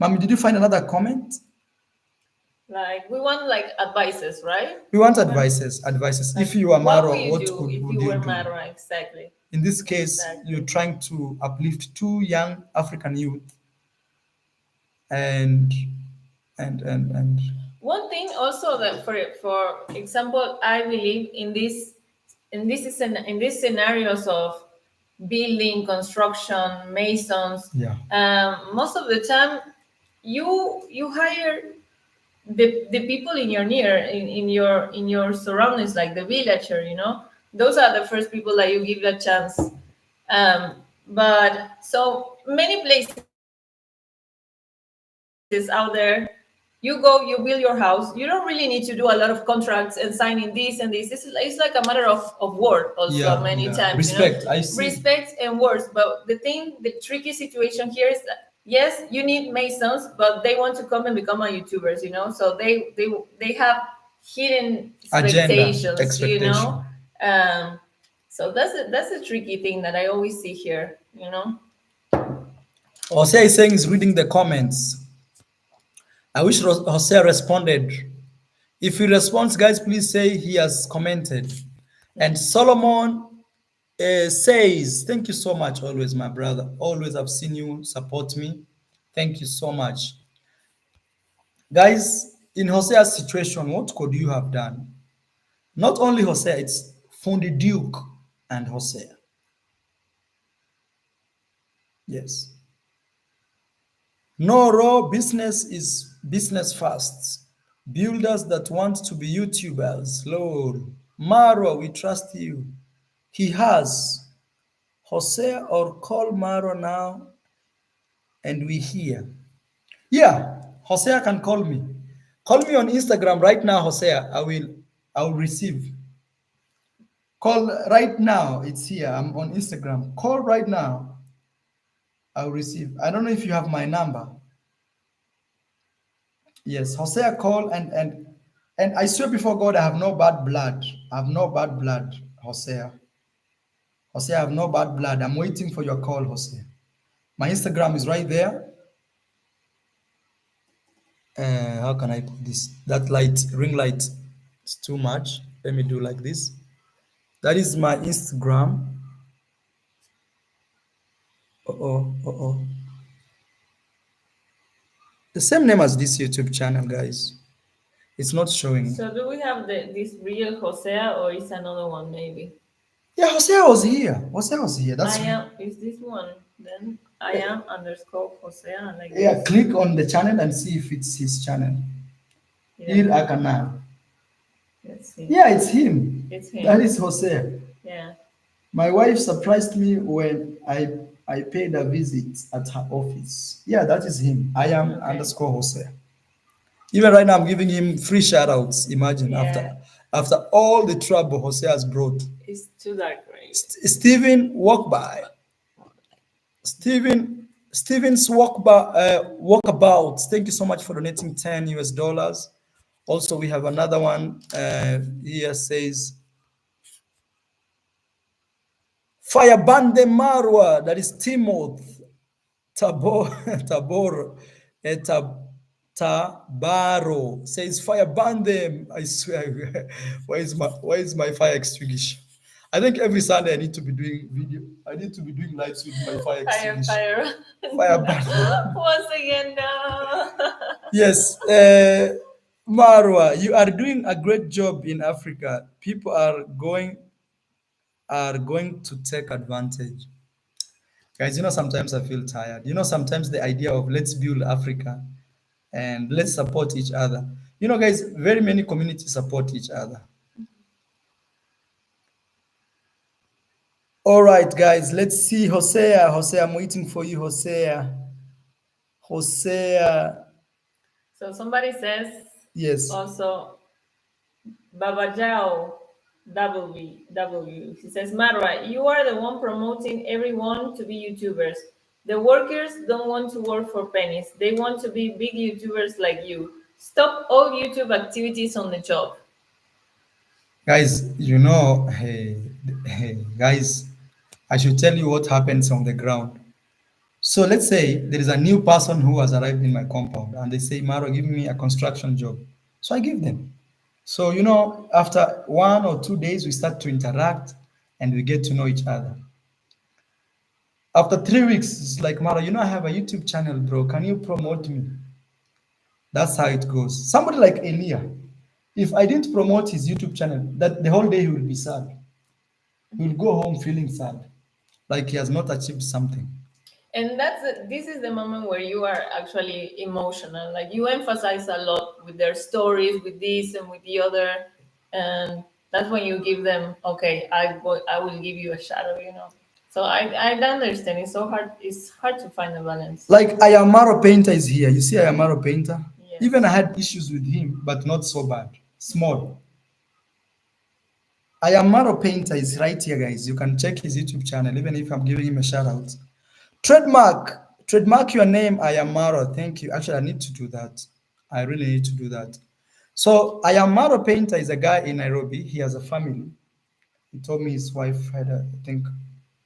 Mami, did you find another comment? Like we want like advices, right? We want We want advices. If like you are what would Maro, you what do if would you you were do? Mara? Exactly. In this case, you're Exactly. trying to uplift two young African youth, and and One thing also that for example, I believe in these scenarios of building, construction, masons, yeah, most of the time you hire the people in your near in your surroundings, like the villager, you know, those are the first people that you give that chance. But so many places out there, you go, you build your house, you don't really need to do a lot of contracts and signing this and this. It's like a matter of word also many times, you know, yeah, yeah. respect and Respect. words. I But see. the tricky situation here is that yes, you need masons, but they want to come and become a YouTubers, you know, so they have hidden Agenda, expectations, you know. expectation. um so that's a tricky thing that I always see here, you know. Jose is saying he's reading the comments. I wish Jose responded. If he responds, guys, please say he has commented. And Solomon says, thank you so much, always, my brother. Always I've seen you support me. Thank you so much. Guys, in Hosea's situation, what could you have done? Not only Hosea, it's Fundi Duke and Hosea. Yes. No, raw business is business first. Builders that want to be YouTubers, Lord. Maro, we trust you. He has. Hosea or call Maro now and we hear. Yeah, Hosea can call me. Call me on Instagram right now, Hosea. I will receive. Call right now. It's here. I'm on Instagram. Call right now. I'll receive. I don't know if you have my number. Yes, Hosea call and I swear before God, I have no bad blood. I have no bad blood, Hosea. Hosea, I have no bad blood. I'm waiting for your call, Hosea. My Instagram is right there. How can I put this? That light, ring light, it's too much. Let me do like this. That is my Instagram. Oh, oh, oh. The same name as this YouTube channel, guys. It's not showing. So do we have this real Hosea or is another one maybe? Yeah, Hosea was here. Hosea was here. I That's am is this one then I am underscore Hosea like yeah. this. Click on the channel and see if it's his channel. Yeah, Here I can now. let's see. Yeah, it's him. It's That him. is Hosea. Yeah. My wife surprised me when I paid a visit at her office. Yeah, that is him. I am Okay. underscore Hosea. Even right now, I'm giving him free shout outs. Imagine Yeah. after all the trouble Hosea has brought. It's too dark right. Stephen, walk by. Steven's walkabouts. Thank you so much for donating 10 US dollars. Also, we have another one here says Firebande Marwa. That is Timoth Tabor Tabor Tabaro says fire ban them. I swear. Why is my fire extinguisher? I think every Sunday I need to be doing video. I need to be doing lives with my fire Fire, extinguisher. fire. Fire No. ban them. Once again, no. Yes, Marwa, you are doing a great job in Africa. People are going to take advantage. Guys, sometimes I feel tired. Sometimes the idea of let's build Africa and let's support each other. Guys, very many communities support each other. All right, guys, let's see Hosea. Hosea, I'm waiting for you, Hosea. Hosea, So somebody says yes. also Babajao W. He says, Marwa, you are the one promoting everyone to be YouTubers. The workers don't want to work for pennies. They want to be big YouTubers like you. Stop all YouTube activities on the job. Guys, hey, guys, I should tell you what happens on the ground. So let's say there is a new person who has arrived in my compound and they say, Maro, give me a construction job. So I give them. So, after 1 or 2 days, we start to interact and we get to know each other. After 3 weeks, it's like, Mara, I have a YouTube channel, bro. Can you promote me? That's how it goes. Somebody like Elia, if I didn't promote his YouTube channel, that the whole day he will be sad. He will go home feeling sad, like he has not achieved something. And this is the moment where you are actually emotional. Like you emphasize a lot with their stories, with this and with the other, and that's when you give them, okay, I will give you a shadow, you know. So I understand. It's so hard. It's hard to find a balance. Like Ayamaro Painter is here. You see Ayamaro Painter? Even I Yes. had issues with him, but not so bad. Small. Ayamaro Painter is right here, guys. You can check his YouTube channel, even if I'm giving him a shout out. Trademark your name, Ayamaro. Thank you. Actually, I need to do that. I really need to do that. So Ayamaro Painter is a guy in Nairobi. He has a family. He told me his wife had I think,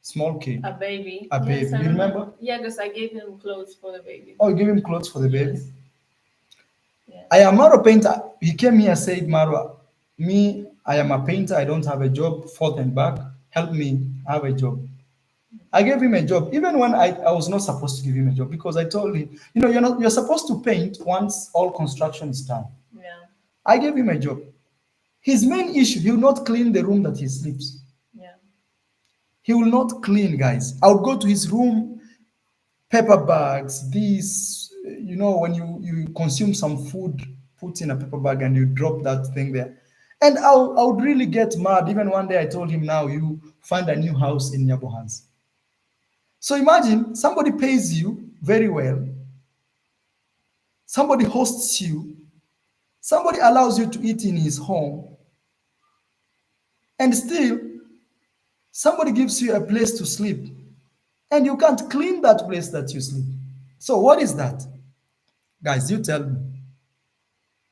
small kid, A baby. a Yes, baby. I You remember? remember. Yeah, because I gave him clothes for the baby. Oh, you gave him clothes for the baby. Yes. Yeah. I am Maro painter. He came here said, Marwa, me, I am a painter. I don't have a job, forth and back. Help me have a job. I gave him a job, even when I was not supposed to give him a job because I told him, you're supposed to paint once all construction is done. Yeah. I gave him a job. His main issue, he will not clean the room that he sleeps. Yeah. He will not clean, guys. I would go to his room, paper bags, this, when you consume some food, put in a paper bag and you drop that thing there. And I would really get mad. Even one day I told him, now you find a new house in Nyabohans. So imagine somebody pays you very well, somebody hosts you, somebody allows you to eat in his home, and still somebody gives you a place to sleep, and you can't clean that place that you sleep. So what is that? Guys, you tell me.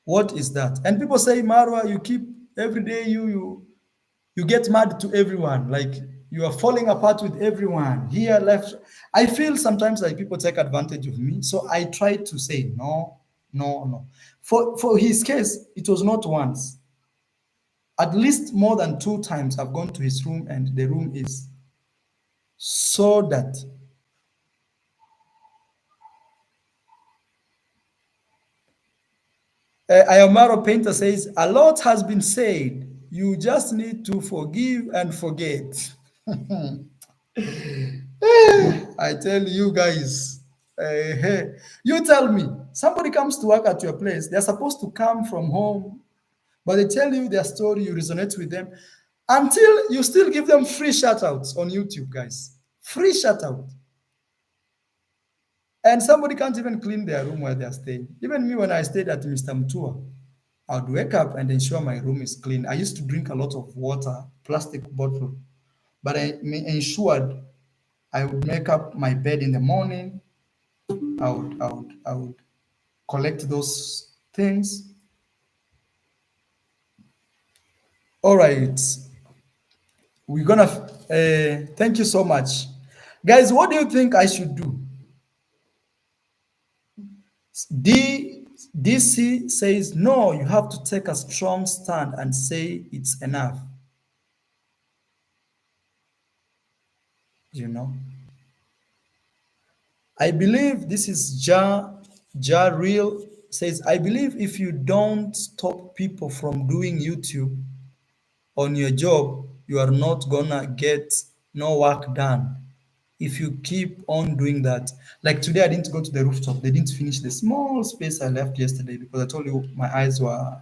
What is that? And people say, Marwa, you keep every day you get mad to everyone, like you are falling apart with everyone here left. I feel sometimes like people take advantage of me, so I try to say no, no, no. For his case, it was not once. At least more than 2 times I've gone to his room, and the room is so that Ayamaro Painter says, a lot has been said. You just need to forgive and forget. I tell you guys, hey, you tell me, somebody comes to work at your place, they're supposed to come from home, but they tell you their story, you resonate with them, until you still give them free shout outs on YouTube, guys. Free shout out. And somebody can't even clean their room where they're staying. Even me, when I stayed at Mr. Mtua, I would wake up and ensure my room is clean. I used to drink a lot of water, plastic bottle, but I ensured I would make up my bed in the morning. I would collect those things. All right, we're gonna. Thank you so much, guys. What do you think I should do? DC says no. You have to take a strong stand and say it's enough. You know. I believe this is Ja Real says, I believe if you don't stop people from doing YouTube on your job, you are not gonna get no work done. If you keep on doing that. Like today, I didn't go to the rooftop. They didn't finish the small space I left yesterday because I told you my eyes were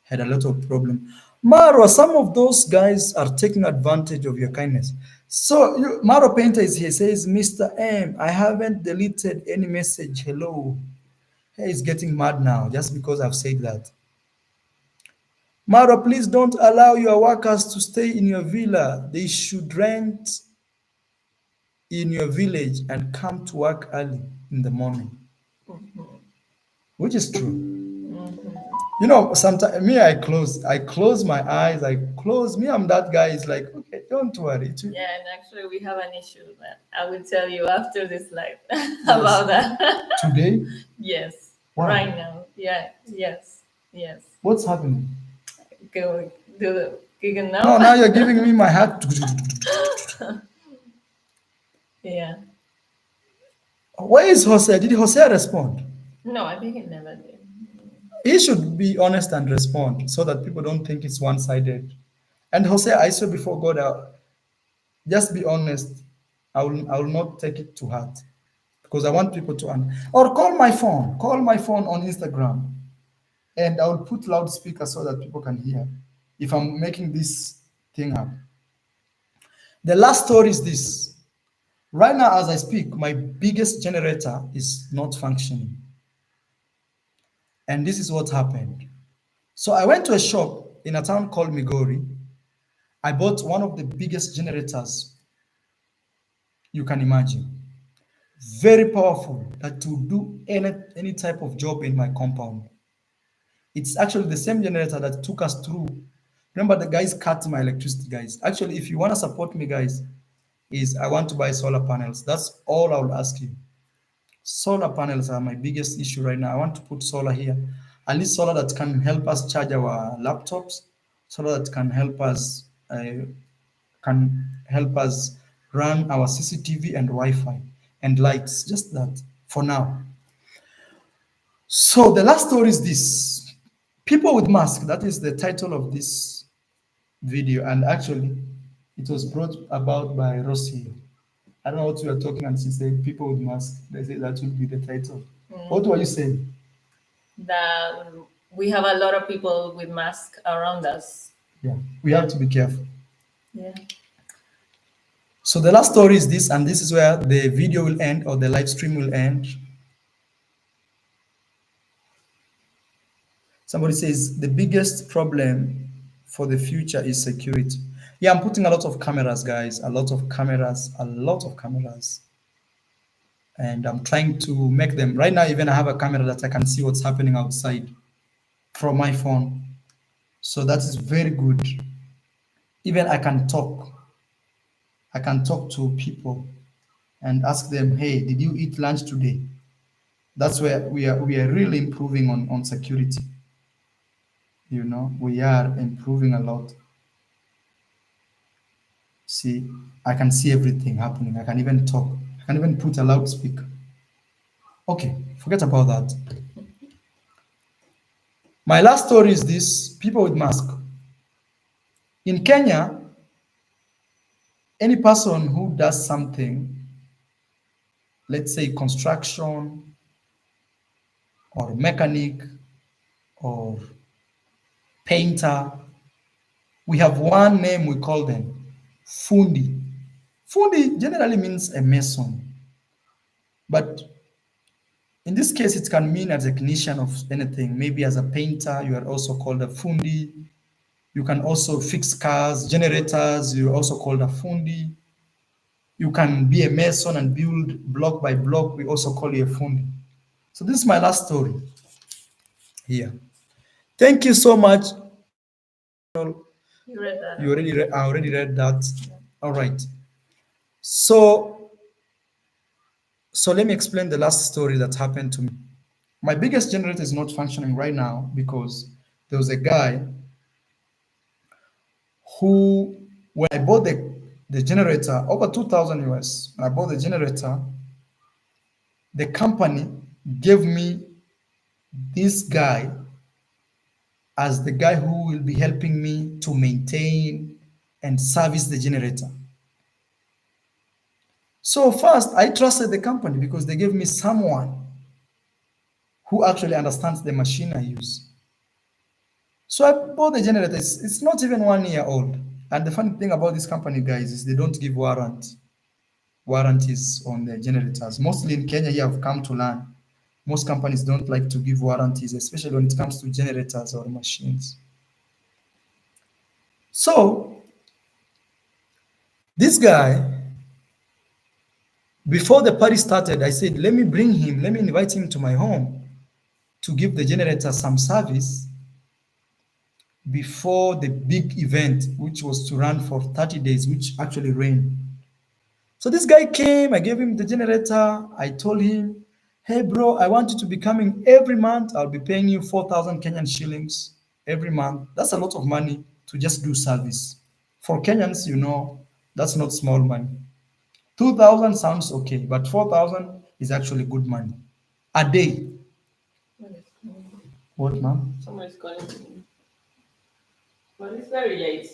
had a lot of problem. Marwa, some of those guys are taking advantage of your kindness. So Maro Painter is here, says, Mr. M, I haven't deleted any message. Hello. Hey, he's getting mad now just because I've said that. Maro, please don't allow your workers to stay in your villa. They should rent in your village and come to work early in the morning, which is true. Sometimes me, I close my eyes, I'm that guy is like, okay, don't worry. Yeah, and actually, we have an issue that I will tell you after this live Yes. about that. Today, Yes, wow. right now. Yeah, yes. Yes. What's happening? Go do the giggling No, now. now you're giving me my heart. Yeah. Where is Jose? Did Jose respond? No, I think it never did. He should be honest and respond so that people don't think it's one-sided. And Jose, I swear before God, just be honest. I will not take it to heart because I want people to or call my phone. Call my phone on Instagram, and I will put loudspeaker so that people can hear if I'm making this thing up. The last story is this. Right now, as I speak, my biggest generator is not functioning. And this is what happened. So I went to a shop in a town called Migori. I bought one of the biggest generators you can imagine. Very powerful that to do any type of job in my compound. It's actually the same generator that took us through. Remember, the guys cut my electricity, guys. Actually, if you want to support me, guys, is I want to buy solar panels. That's all I will ask you. Solar panels are my biggest issue right now. I want to put solar here. At least solar that can help us charge our laptops, solar that can help us run our CCTV and Wi-Fi and lights. Just that for now. So the last story is this: people with mask. That is the title of this video, and actually, it was brought about by Rossi. I don't know what you are talking, and she said people with mask. They say that will be the title. What were you saying? That we have a lot of people with masks around us. Yeah, we have to be careful. Yeah. So the last story is this, and this is where the video will end or the live stream will end. Somebody says the biggest problem for the future is security. Yeah, I'm putting a lot of cameras, guys, a lot of cameras, a lot of cameras. And I'm trying to make them. Right now, even I have a camera that I can see what's happening outside from my phone. So that is very good. Even I can talk. I can talk to people and ask them, hey, did you eat lunch today? That's where we are really improving on security. We are improving a lot. See, I can see everything happening. I can even talk. I can even put a loudspeaker. Okay, forget about that. My last story is this: people with mask. In Kenya, any person who does something, let's say construction or mechanic or painter, we have one name we call them fundi. Fundi generally means a mason, but in this case, it can mean a technician of anything. Maybe as a painter, you are also called a fundi. You can also fix cars, generators, you're also called a fundi. You can be a mason and build block by block. We also call you a fundi. So this is my last story here. Thank you so much. You read that You already. already read, I already read that. All right. So let me explain the last story that happened to me. My biggest generator is not functioning right now because there was a guy who, when I bought the generator, over 2000 US, when I bought the generator, the company gave me this guy as the guy who will be helping me to maintain and service the generator. So first, I trusted the company because they gave me someone who actually understands the machine I use. So I bought the generator. It's not even 1 year old. And the funny thing about this company, guys, is they don't give warranties on the generators. Mostly in Kenya, here I've come to learn. Most companies don't like to give warranties, especially when it comes to generators or machines. So this guy, before the party started, I said, let me invite him to my home to give the generator some service before the big event, which was to run for 30 days, which actually rained. So this guy came, I gave him the generator. I told him, Hey, bro, I want you to be coming every month. I'll be paying you 4,000 Kenyan shillings every month. That's a lot of money to just do service. For Kenyans, that's not small money. 2,000 sounds okay, but 4,000 is actually good money. A day. What, ma'am? Someone is calling me, but it's very late.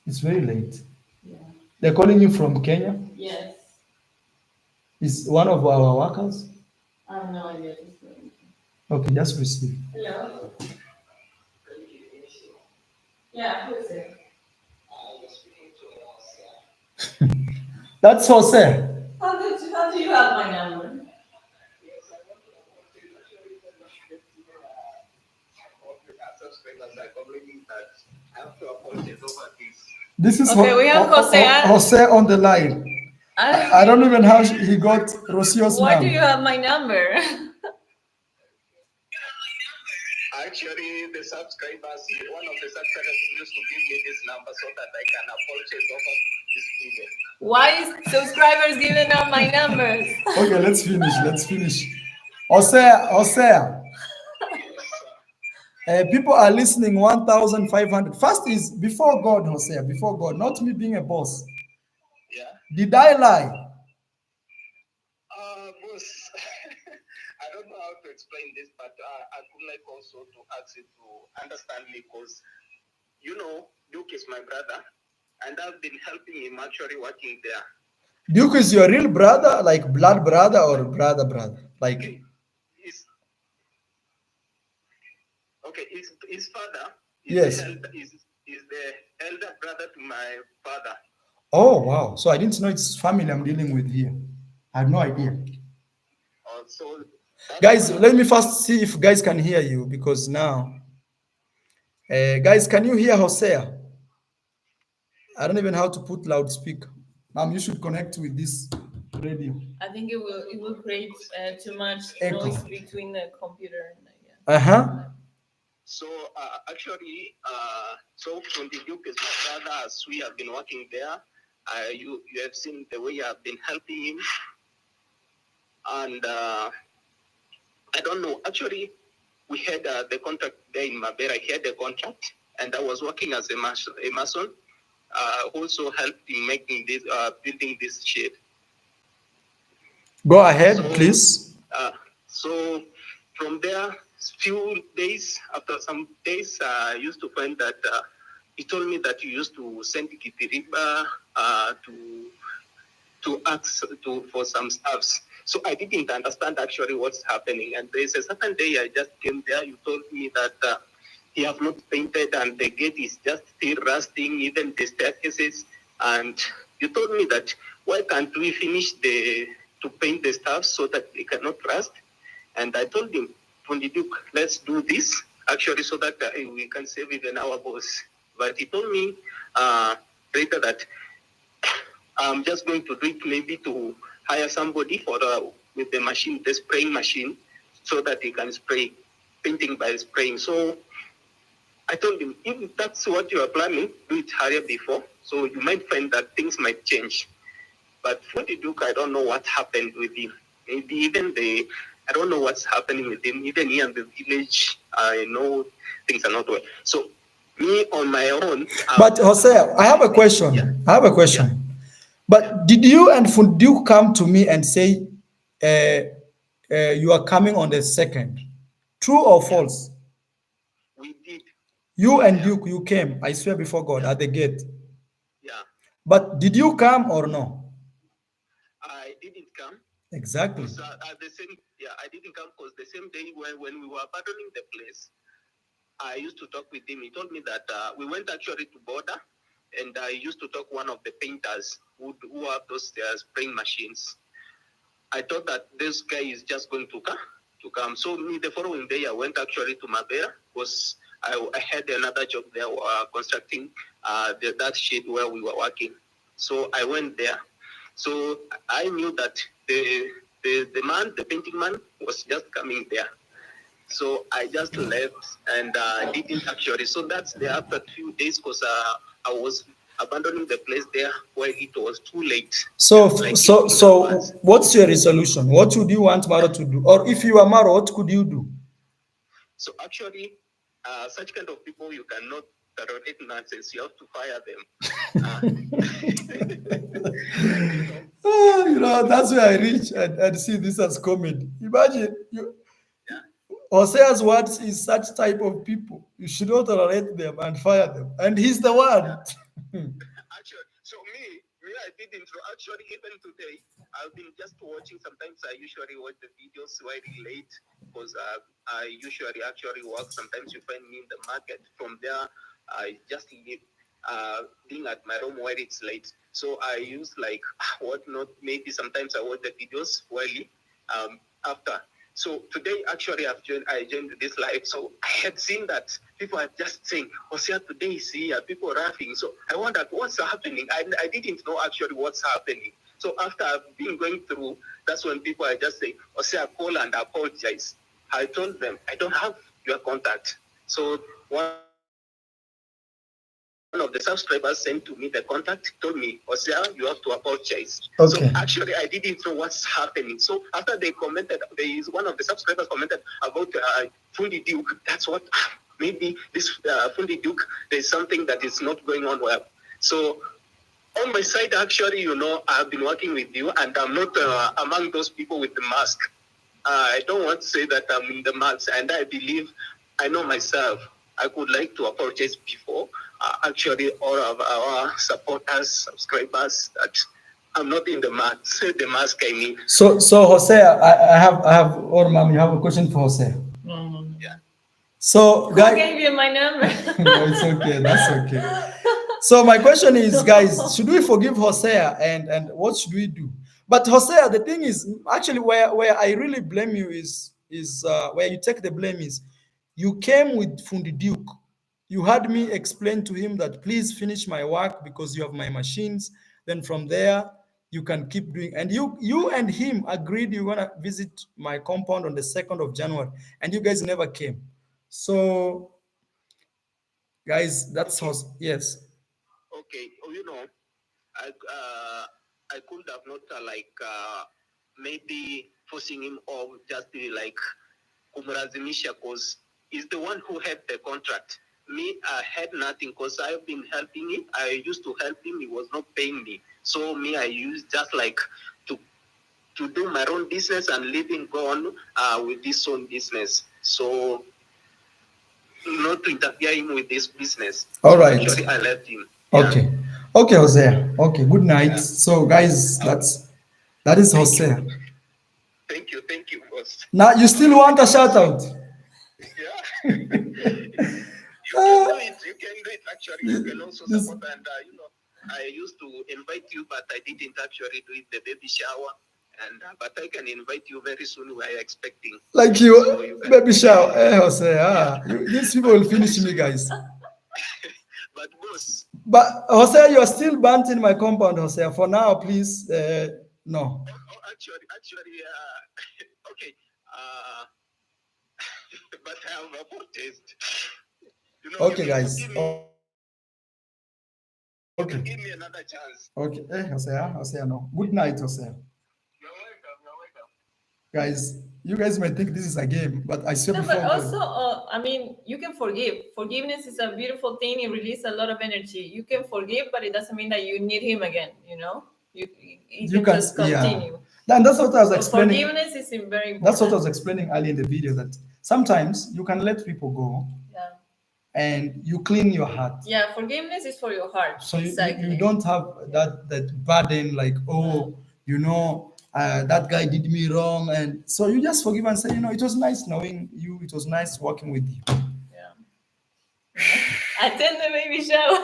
It's very late. Yeah. They're calling you from Kenya. Yes. Is one of our workers? I have no idea. Okay, just receive. Hello. Yeah, who is it? That's Jose. How do you have my number? This is Okay, we have Jose. Jose on the line. I don't even know how he got Rocio's Why do number. you have my number? Actually, the subscribers, one of the subscribers used to give me this number so that I can apologize over this video. Why is subscribers giving out my numbers? Okay, let's finish. Let's finish. Jose. People are listening 1,500. First is before God, Jose, before God, not me being a boss. Yeah. Did I lie? Boss, I don't know how to explain this, but I would like also to ask you to understand me because, Duke is my brother, and I've been helping him actually working there. Duke is your real brother, like blood brother or brother? Like, His, okay, his father yes. Is the elder brother to my father. Oh, wow. So I didn't know it's family I'm dealing with here. I had no idea. So Guys, let me first see if guys can hear you because now, guys, can you hear Hosea? I don't even know how to put loudspeaker. Mom, you should connect with this radio. I think it will create too much Echo. noise between the computer and Uh-huh. So actually, so from the Duke is my brother, as we have been working there. You have seen the way I've been helping him, and I don't know. Actually, we had the contract there in Mabera. He had the contract, and I was working as a mason. Also helped in making this, building this shed. Go ahead, please. So from there, few days after some days, I used to find that he told me that you used to send Kitiriba to ask for some stuffs. So I didn't understand actually what's happening. And there's a certain day I just came there. You told me that he have not painted and the gate is just still rusting, even the staircases. And you told me that why can't we finish to paint the stuff so that they cannot rust? And I told him, Fundi Duke, let's do this actually so that we can save even our boss. But he told me later that I'm just going to do it maybe to hire somebody for with the machine, the spraying machine, so that he can spray painting by spraying. So I told him, if that's what you are planning, do it higher before. So you might find that things might change. But for the Duke, I don't know what happened with him. Maybe even I don't know what's happening with him. Even here in the village, I know things are not well. So me on my own. But Jose, I have a question. Yeah. I have a question. Yeah. But did you and Fundu come to me and say you are coming on the 2nd? True or false? We did. You and Duke, you came, I swear before God, at the gate. Yeah. But did you come or no? I didn't come. Exactly. I didn't come because the same day when we were abandoning the place, I used to talk with him. He told me that we went actually to border, and I used to talk one of the painters who have those spraying machines. I thought that this guy is just going to come. So me, the following day, I went actually to Mabera because I had another job there constructing that shed where we were working. So I went there. So I knew that the painting man was just coming there. So I just left and didn't actually. So that's after a few days because I was abandoning the place there where it was too late. So, Like so, in so, advance. what's your resolution? What would you want Maro to do? Or if you are Maro, what could you do? So actually, such kind of people you cannot tolerate nonsense. You have to fire them. That's where I reach and see this as comedy. Imagine you, Hosea's words is such type of people. You should not tolerate them and fire them. And he's the one. Actually, so I did intro. Actually, even today, I've been just watching. Sometimes I usually watch the videos very late because I usually actually work. Sometimes you find me in the market. From there, I just leave, being at my home where it's late. So I use like what not. Maybe sometimes I watch the videos while after. So today, actually, I joined this live. So I had seen that people are just saying, Hosea, today is here, people are laughing. So I wondered what's happening. I didn't know actually what's happening. So after I've been going through, that's when people are just saying, Hosea, call and apologize. I told them, I don't have your contact. So one of the subscribers sent to me the contact, told me, Hosea, you have to apologize. So actually, I didn't know what's Okay. happening. So after they commented, there is one of the subscribers commented about Fundi Duke. That's what maybe this Fundi Duke, there's something that is not going on well. So on my side, actually, I've been working with you, and I'm not among those people with the mask. I don't want to say that I'm in the mask, and I believe I know myself. I would like to apologize before actually all of our supporters, subscribers, that I'm not in the mask. The mask, I mean. So Hosea, I have, or mom, you have a question for Hosea. Yeah. So, Who guys, gave you my number? no, it's okay. That's okay. So my question is, guys, should we forgive Hosea and what should we do? But Hosea, the thing is, actually, where I really blame you is where you take the blame is, you came with Fundi Duke. You had me explain to him that please finish my work because you have my machines. Then from there you can keep doing. And you and him agreed you're gonna visit my compound on the 2nd of January, and you guys never came. So, guys, that's Okay. how. Yes. Okay. Oh, I could have not maybe forcing him or just like kumlazimisha, because he's the one who had the contract. Me, I had nothing because I've been helping him. I used to help him. He was not paying me. So me, I used just like to to do my own business and living go on with this own business. So not to interfere him with this business. All So right. actually, I left him. Yeah. Okay. Okay, Hosea. Okay. Good night. Yeah. So, guys, that is Thank you. Hosea. Thank you, boss. Now, you still want a shout out? Yeah. You can do it. You can do it. Actually, you can also This, support. And I used to invite you, but I didn't actually do it the baby shower. And but I can invite you very soon. We are expecting. like So you, you can. baby shower. Hosea. Yeah. These people But will very finish me, soon. guys. But boss. But Hosea, you're still burnt in my compound, Hosea. For now, please. No. Actually, okay. Uh, but I have apologized. You Okay, can guys. forgive me. You Okay. can give me another chance. Okay. Hosea. Hosea, no. Good night, Hosea. You're welcome. You're welcome. Guys, you guys might think this is a game, but I swear No, before but also, God. I mean, you can forgive. Forgiveness is a beautiful thing. It releases a lot of energy. You can forgive, but it doesn't mean that you need him again. You You can can, just yeah. continue. And that's what I was But explaining. forgiveness is very That's what I important. was explaining earlier in the video, that sometimes you can let people go Yeah. and you clean your heart. Yeah, forgiveness is for your heart. So you Exactly. don't have that burden like, oh, that guy did me wrong. And so you just forgive and say, it was nice knowing you. It was nice working with you. Yeah. Attend the baby shower.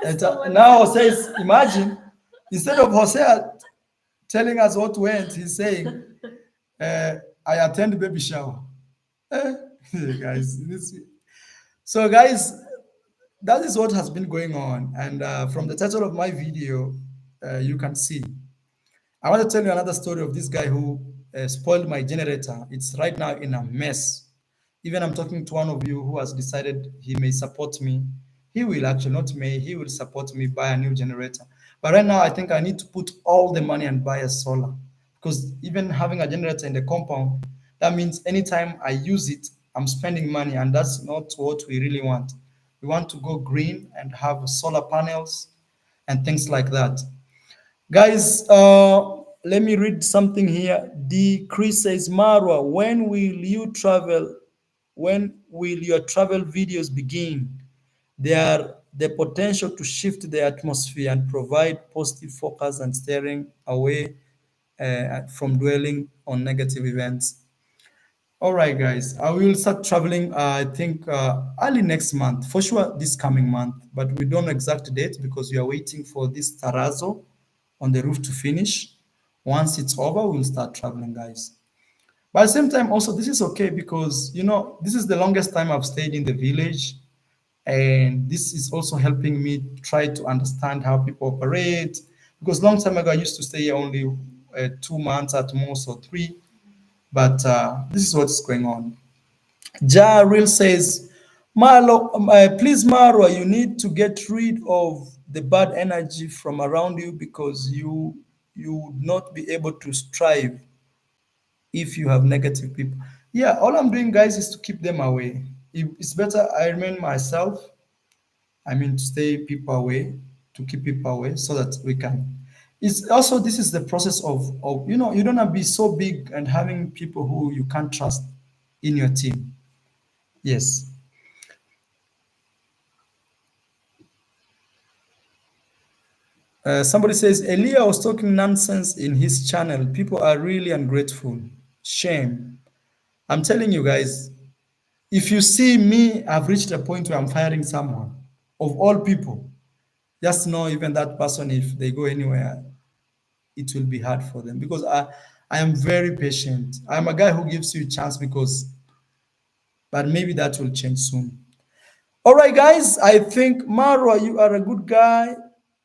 And Someone now said- says, imagine, instead of Hosea telling us what went, he's saying, I attend baby shower. Eh, guys, so guys, that is what has been going on. And from the title of my video, you can see. I want to tell you another story of this guy who spoiled my generator. It's right now in a mess. Even I'm talking to one of you who has decided he may support me. He will actually, not me, he will support me buy a new generator. But right now, I think I need to put all the money and buy a solar, because even having a generator in the compound, that means anytime I use it, I'm spending money, and that's not what we really want. We want to go green and have solar panels and things like that. Guys, let me read something here. D. Chris says, Marwa, when will you travel? When will your travel videos begin? They are the potential to shift the atmosphere and provide positive focus and steering away from dwelling on negative events. All right, guys, I will start traveling, I think, early next month, for sure, this coming month, but we don't know exact date because we are waiting for this terrazzo on the roof to finish. Once it's over, we'll start traveling, guys. But at the same time, also, this is okay because, this is the longest time I've stayed in the village. And this is also helping me try to understand how people operate. Because long time ago, I used to stay only 2 months at most or three. But this is what's going on. Ja Real says, Marlo, please, Marwa, you need to get rid of the bad energy from around you because you would not be able to strive if you have negative people. Yeah, all I'm doing, guys, is to keep them away. It's better I remain myself. I mean, to stay people away, to keep people away, so that we can. It's also, this is the process of you don't have to be so big and having people who you can't trust in your team. Yes. Somebody says Elia was talking nonsense in his channel. People are really ungrateful. Shame. I'm telling you guys, if you see me, I've reached a point where I'm firing someone. Of all people, just know even that person, if they go anywhere, it will be hard for them because I am very patient. I'm a guy who gives you a chance because, but maybe that will change soon. All right, guys, I think Marwa, you are a good guy,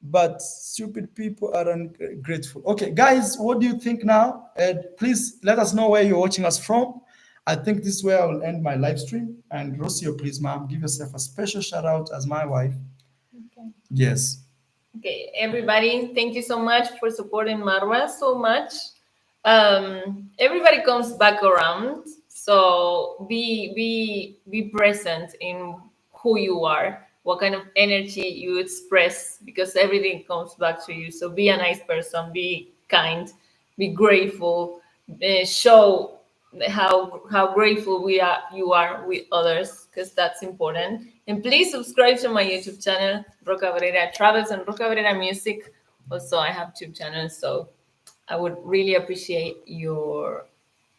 but stupid people are ungrateful. Okay, guys, what do you think now? Please let us know where you're watching us from. I think this is where I will end my live stream. And Rocio, please, ma'am, give yourself a special shout out as my wife. Okay. Yes. Okay, everybody, thank you so much for supporting Marwa so much. Everybody comes back around, so be present in who you are, what kind of energy you express, because everything comes back to you. So be a nice person, be kind, be grateful, show how grateful we are you are with others, because that's important. And please subscribe to my YouTube channel, Roca Cabrera Travels and Roca Cabrera Music. Also, I have two channels, so I would really appreciate your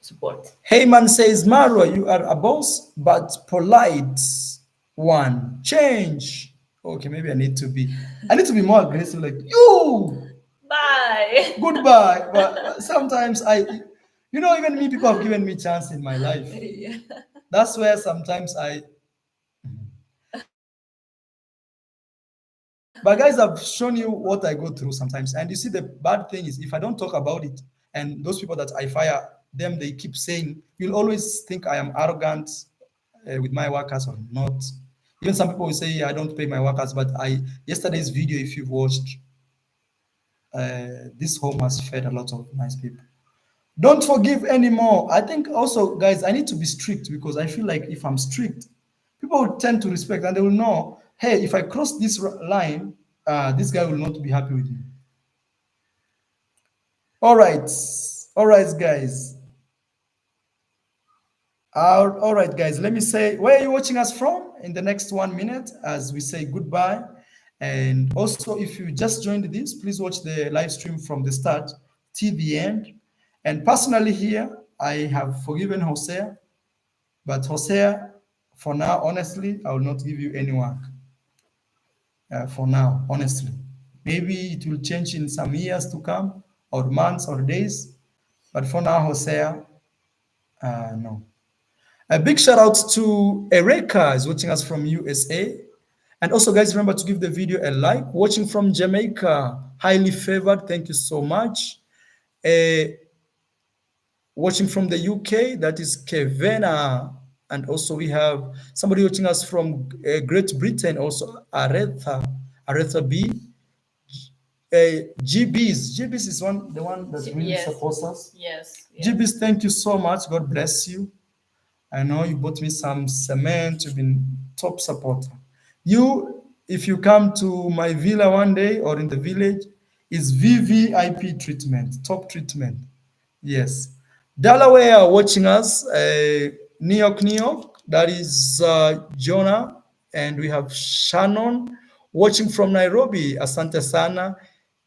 support. Heyman says, Marwa, you are a boss, but polite one. Change. Okay, maybe I need to be more aggressive, like you. Bye. Goodbye. But sometimes even me, people have given me chance in my life. Yeah. That's where sometimes but guys, I've shown you what I go through sometimes. And you see, the bad thing is if I don't talk about it, and those people that I fire, them, they keep saying, you'll always think I am arrogant with my workers or not. Even some people will say I don't pay my workers, but yesterday's video, if you've watched, this home has fed a lot of nice people. Don't forgive anymore. I think also, guys, I need to be strict because I feel like if I'm strict, people will tend to respect and they will know, hey, if I cross this line, this guy will not be happy with me. All right. All right, guys. All right, guys. Let me say, where are you watching us from in the next 1 minute as we say goodbye. And also, if you just joined this, please watch the live stream from the start till the end. And personally here, I have forgiven Hosea, but Hosea, for now, honestly, I will not give you any work. For now, honestly. Maybe it will change in some years to come, or months, or days. But for now, Hosea, no. A big shout out to Ereka is watching us from USA. And also, guys, remember to give the video a like. Watching from Jamaica, highly favored. Thank you so much. Watching from the UK, that is Kevena. And also we have somebody watching us from Great Britain, also Aretha B. GBs is the one that really Yes, supports us. yes, yes. GBs, thank you so much. God bless you. I know you bought me some cement. You've been top supporter. You, if you come to my villa one day or in the village, it's VVIP treatment, top treatment. Yes. Delaware watching us, New York, New York. That is Jonah. And we have Shannon watching from Nairobi. Asante Sana.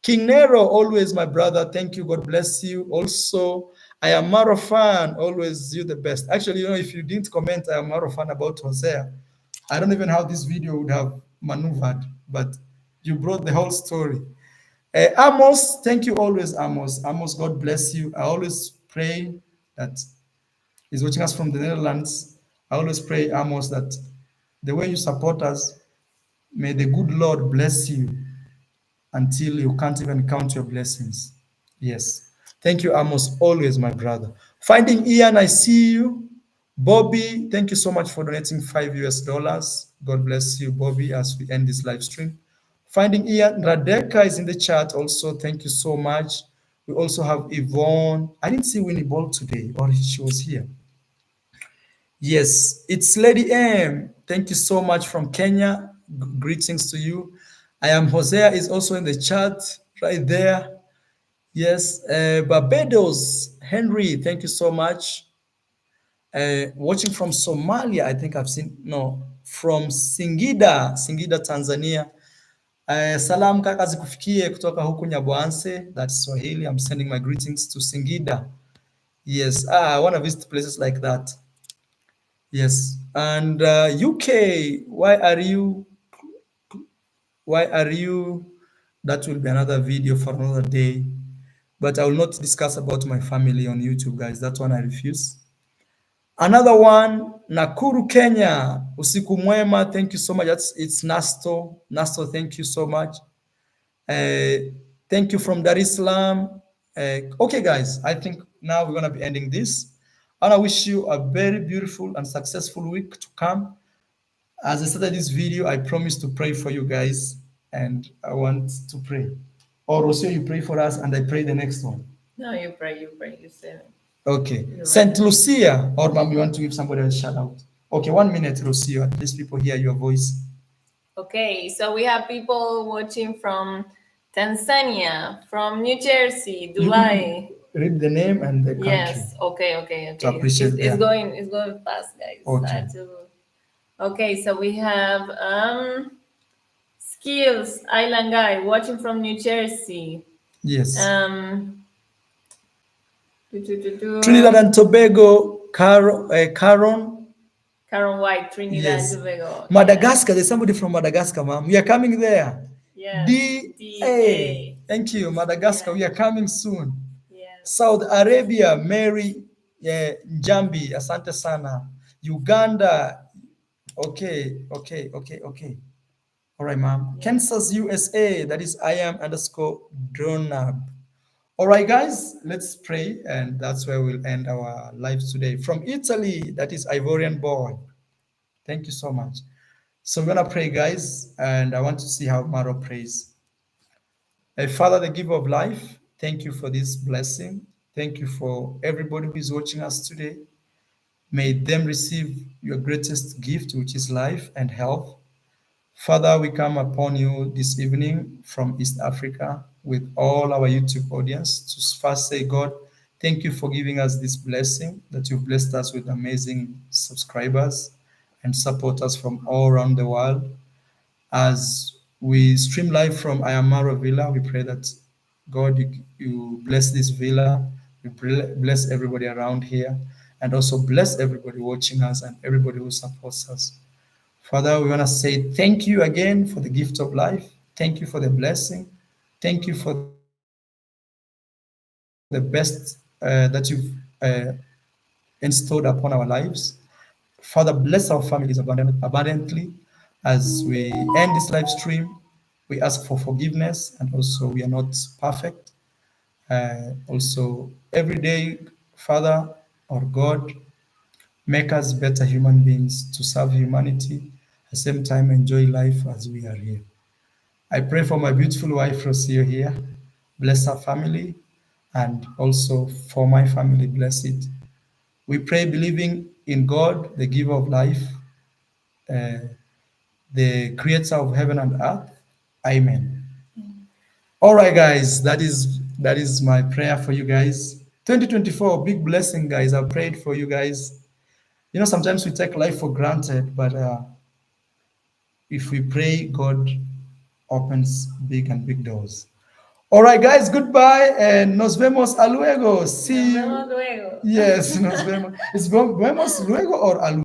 King Nero, always my brother. Thank you. God bless you. Also, I am Maro fan. Always you the best. Actually, if you didn't comment, I am Maro fan about Hosea. I don't even know how this video would have maneuvered, but you brought the whole story. Amos, thank you always, Amos. Amos, God bless you. I always pray that he's watching us from the Netherlands. I always pray, Amos, that the way you support us, may the good Lord bless you until you can't even count your blessings. Yes. Thank you, Amos, always, my brother. Finding Ian, I see you. Bobby, thank you so much for donating $5. God bless you, Bobby, as we end this live stream. Finding Ian, Radeka is in the chat also. Thank you so much. We also have Yvonne. I didn't see Winnie Ball today, or she was here. Yes, it's Lady M. Thank you so much from Kenya. Greetings to you. I am Hosea is also in the chat right there. Yes, Barbados. Henry, thank you so much. Watching from Somalia, I think I've seen, no, from Singida, Tanzania. Salam kaka zikufikie kutoka huku Nyabwanse, that's Swahili. I'm sending my greetings to Singida. Yes, I want to visit places like that. Yes, and UK, why are you? That will be another video for another day. But I will not discuss about my family on YouTube, guys. That one I refuse. Another one, Nakuru, Kenya. Usiku mwema. Thank you so much. It's Nasto. Nasto, thank you so much. Thank you from Dar es Salaam. Okay, guys, I think now we're going to be ending this. And I wish you a very beautiful and successful week to come. As I started this video, I promised to pray for you guys, and I want to pray. Or Rocio, you pray for us, and I pray the next one. No, you pray, you say it. Okay. You're Saint right. Lucia, or mom, you want to give somebody else shout out? Okay, 1 minute, Rocio. At least people hear your voice. Okay, so we have people watching from Tanzania, from New Jersey, Dubai. Read the name and the country. Yes. Okay. To appreciate It's them. going fast, guys. Okay. Okay, so we have Skills Island Guy watching from New Jersey. Yes. Trinidad and Tobago, Caron. Caron White, Trinidad Yes. and Tobago. Madagascar, there's somebody from Madagascar, ma'am. We are coming there. Yeah. DA. Thank you, Madagascar. Yeah. We are coming soon. Yes. Saudi Arabia, Mary Njambi, Asante Sana. Uganda. Okay. All right, ma'am. Yeah. Kansas, USA. That is I am _ Dronab. All right, guys, let's pray, and that's where we'll end our lives today. From Italy, that is Ivorian Boy. Thank you so much. So we're gonna pray, guys, and I want to see how Maro prays. Father, the giver of life, thank you for this blessing. Thank you for everybody who is watching us today. May them receive your greatest gift, which is life and health. Father, we come upon you this evening from East Africa with all our YouTube audience to first say, God, thank you for giving us this blessing, that you've blessed us with amazing subscribers and supporters from all around the world. As we stream live from Ayamaro Villa, we pray that, God, you bless this villa, you bless everybody around here, and also bless everybody watching us and everybody who supports us. Father, we want to say thank you again for the gift of life. Thank you for the blessing. Thank you for the best that you've installed upon our lives. Father, bless our families abundantly as we end this live stream. We ask for forgiveness, and also we are not perfect. Also, every day, Father or God, make us better human beings to serve humanity, at the same time enjoy life as we are here. I pray for my beautiful wife Rocio here. Bless her family and also for my family, bless it. We pray believing in God, the giver of life, uh, the creator of heaven and earth. Amen. All right, guys, that is my prayer for you guys. 2024, big blessing, guys. I prayed for you guys. You know, sometimes we take life for granted, but if we pray, God opens big and big doors. All right, guys, goodbye and nos vemos a luego. Nos See vemos you. luego. Yes, nos vemos. Is vemos luego or a luego?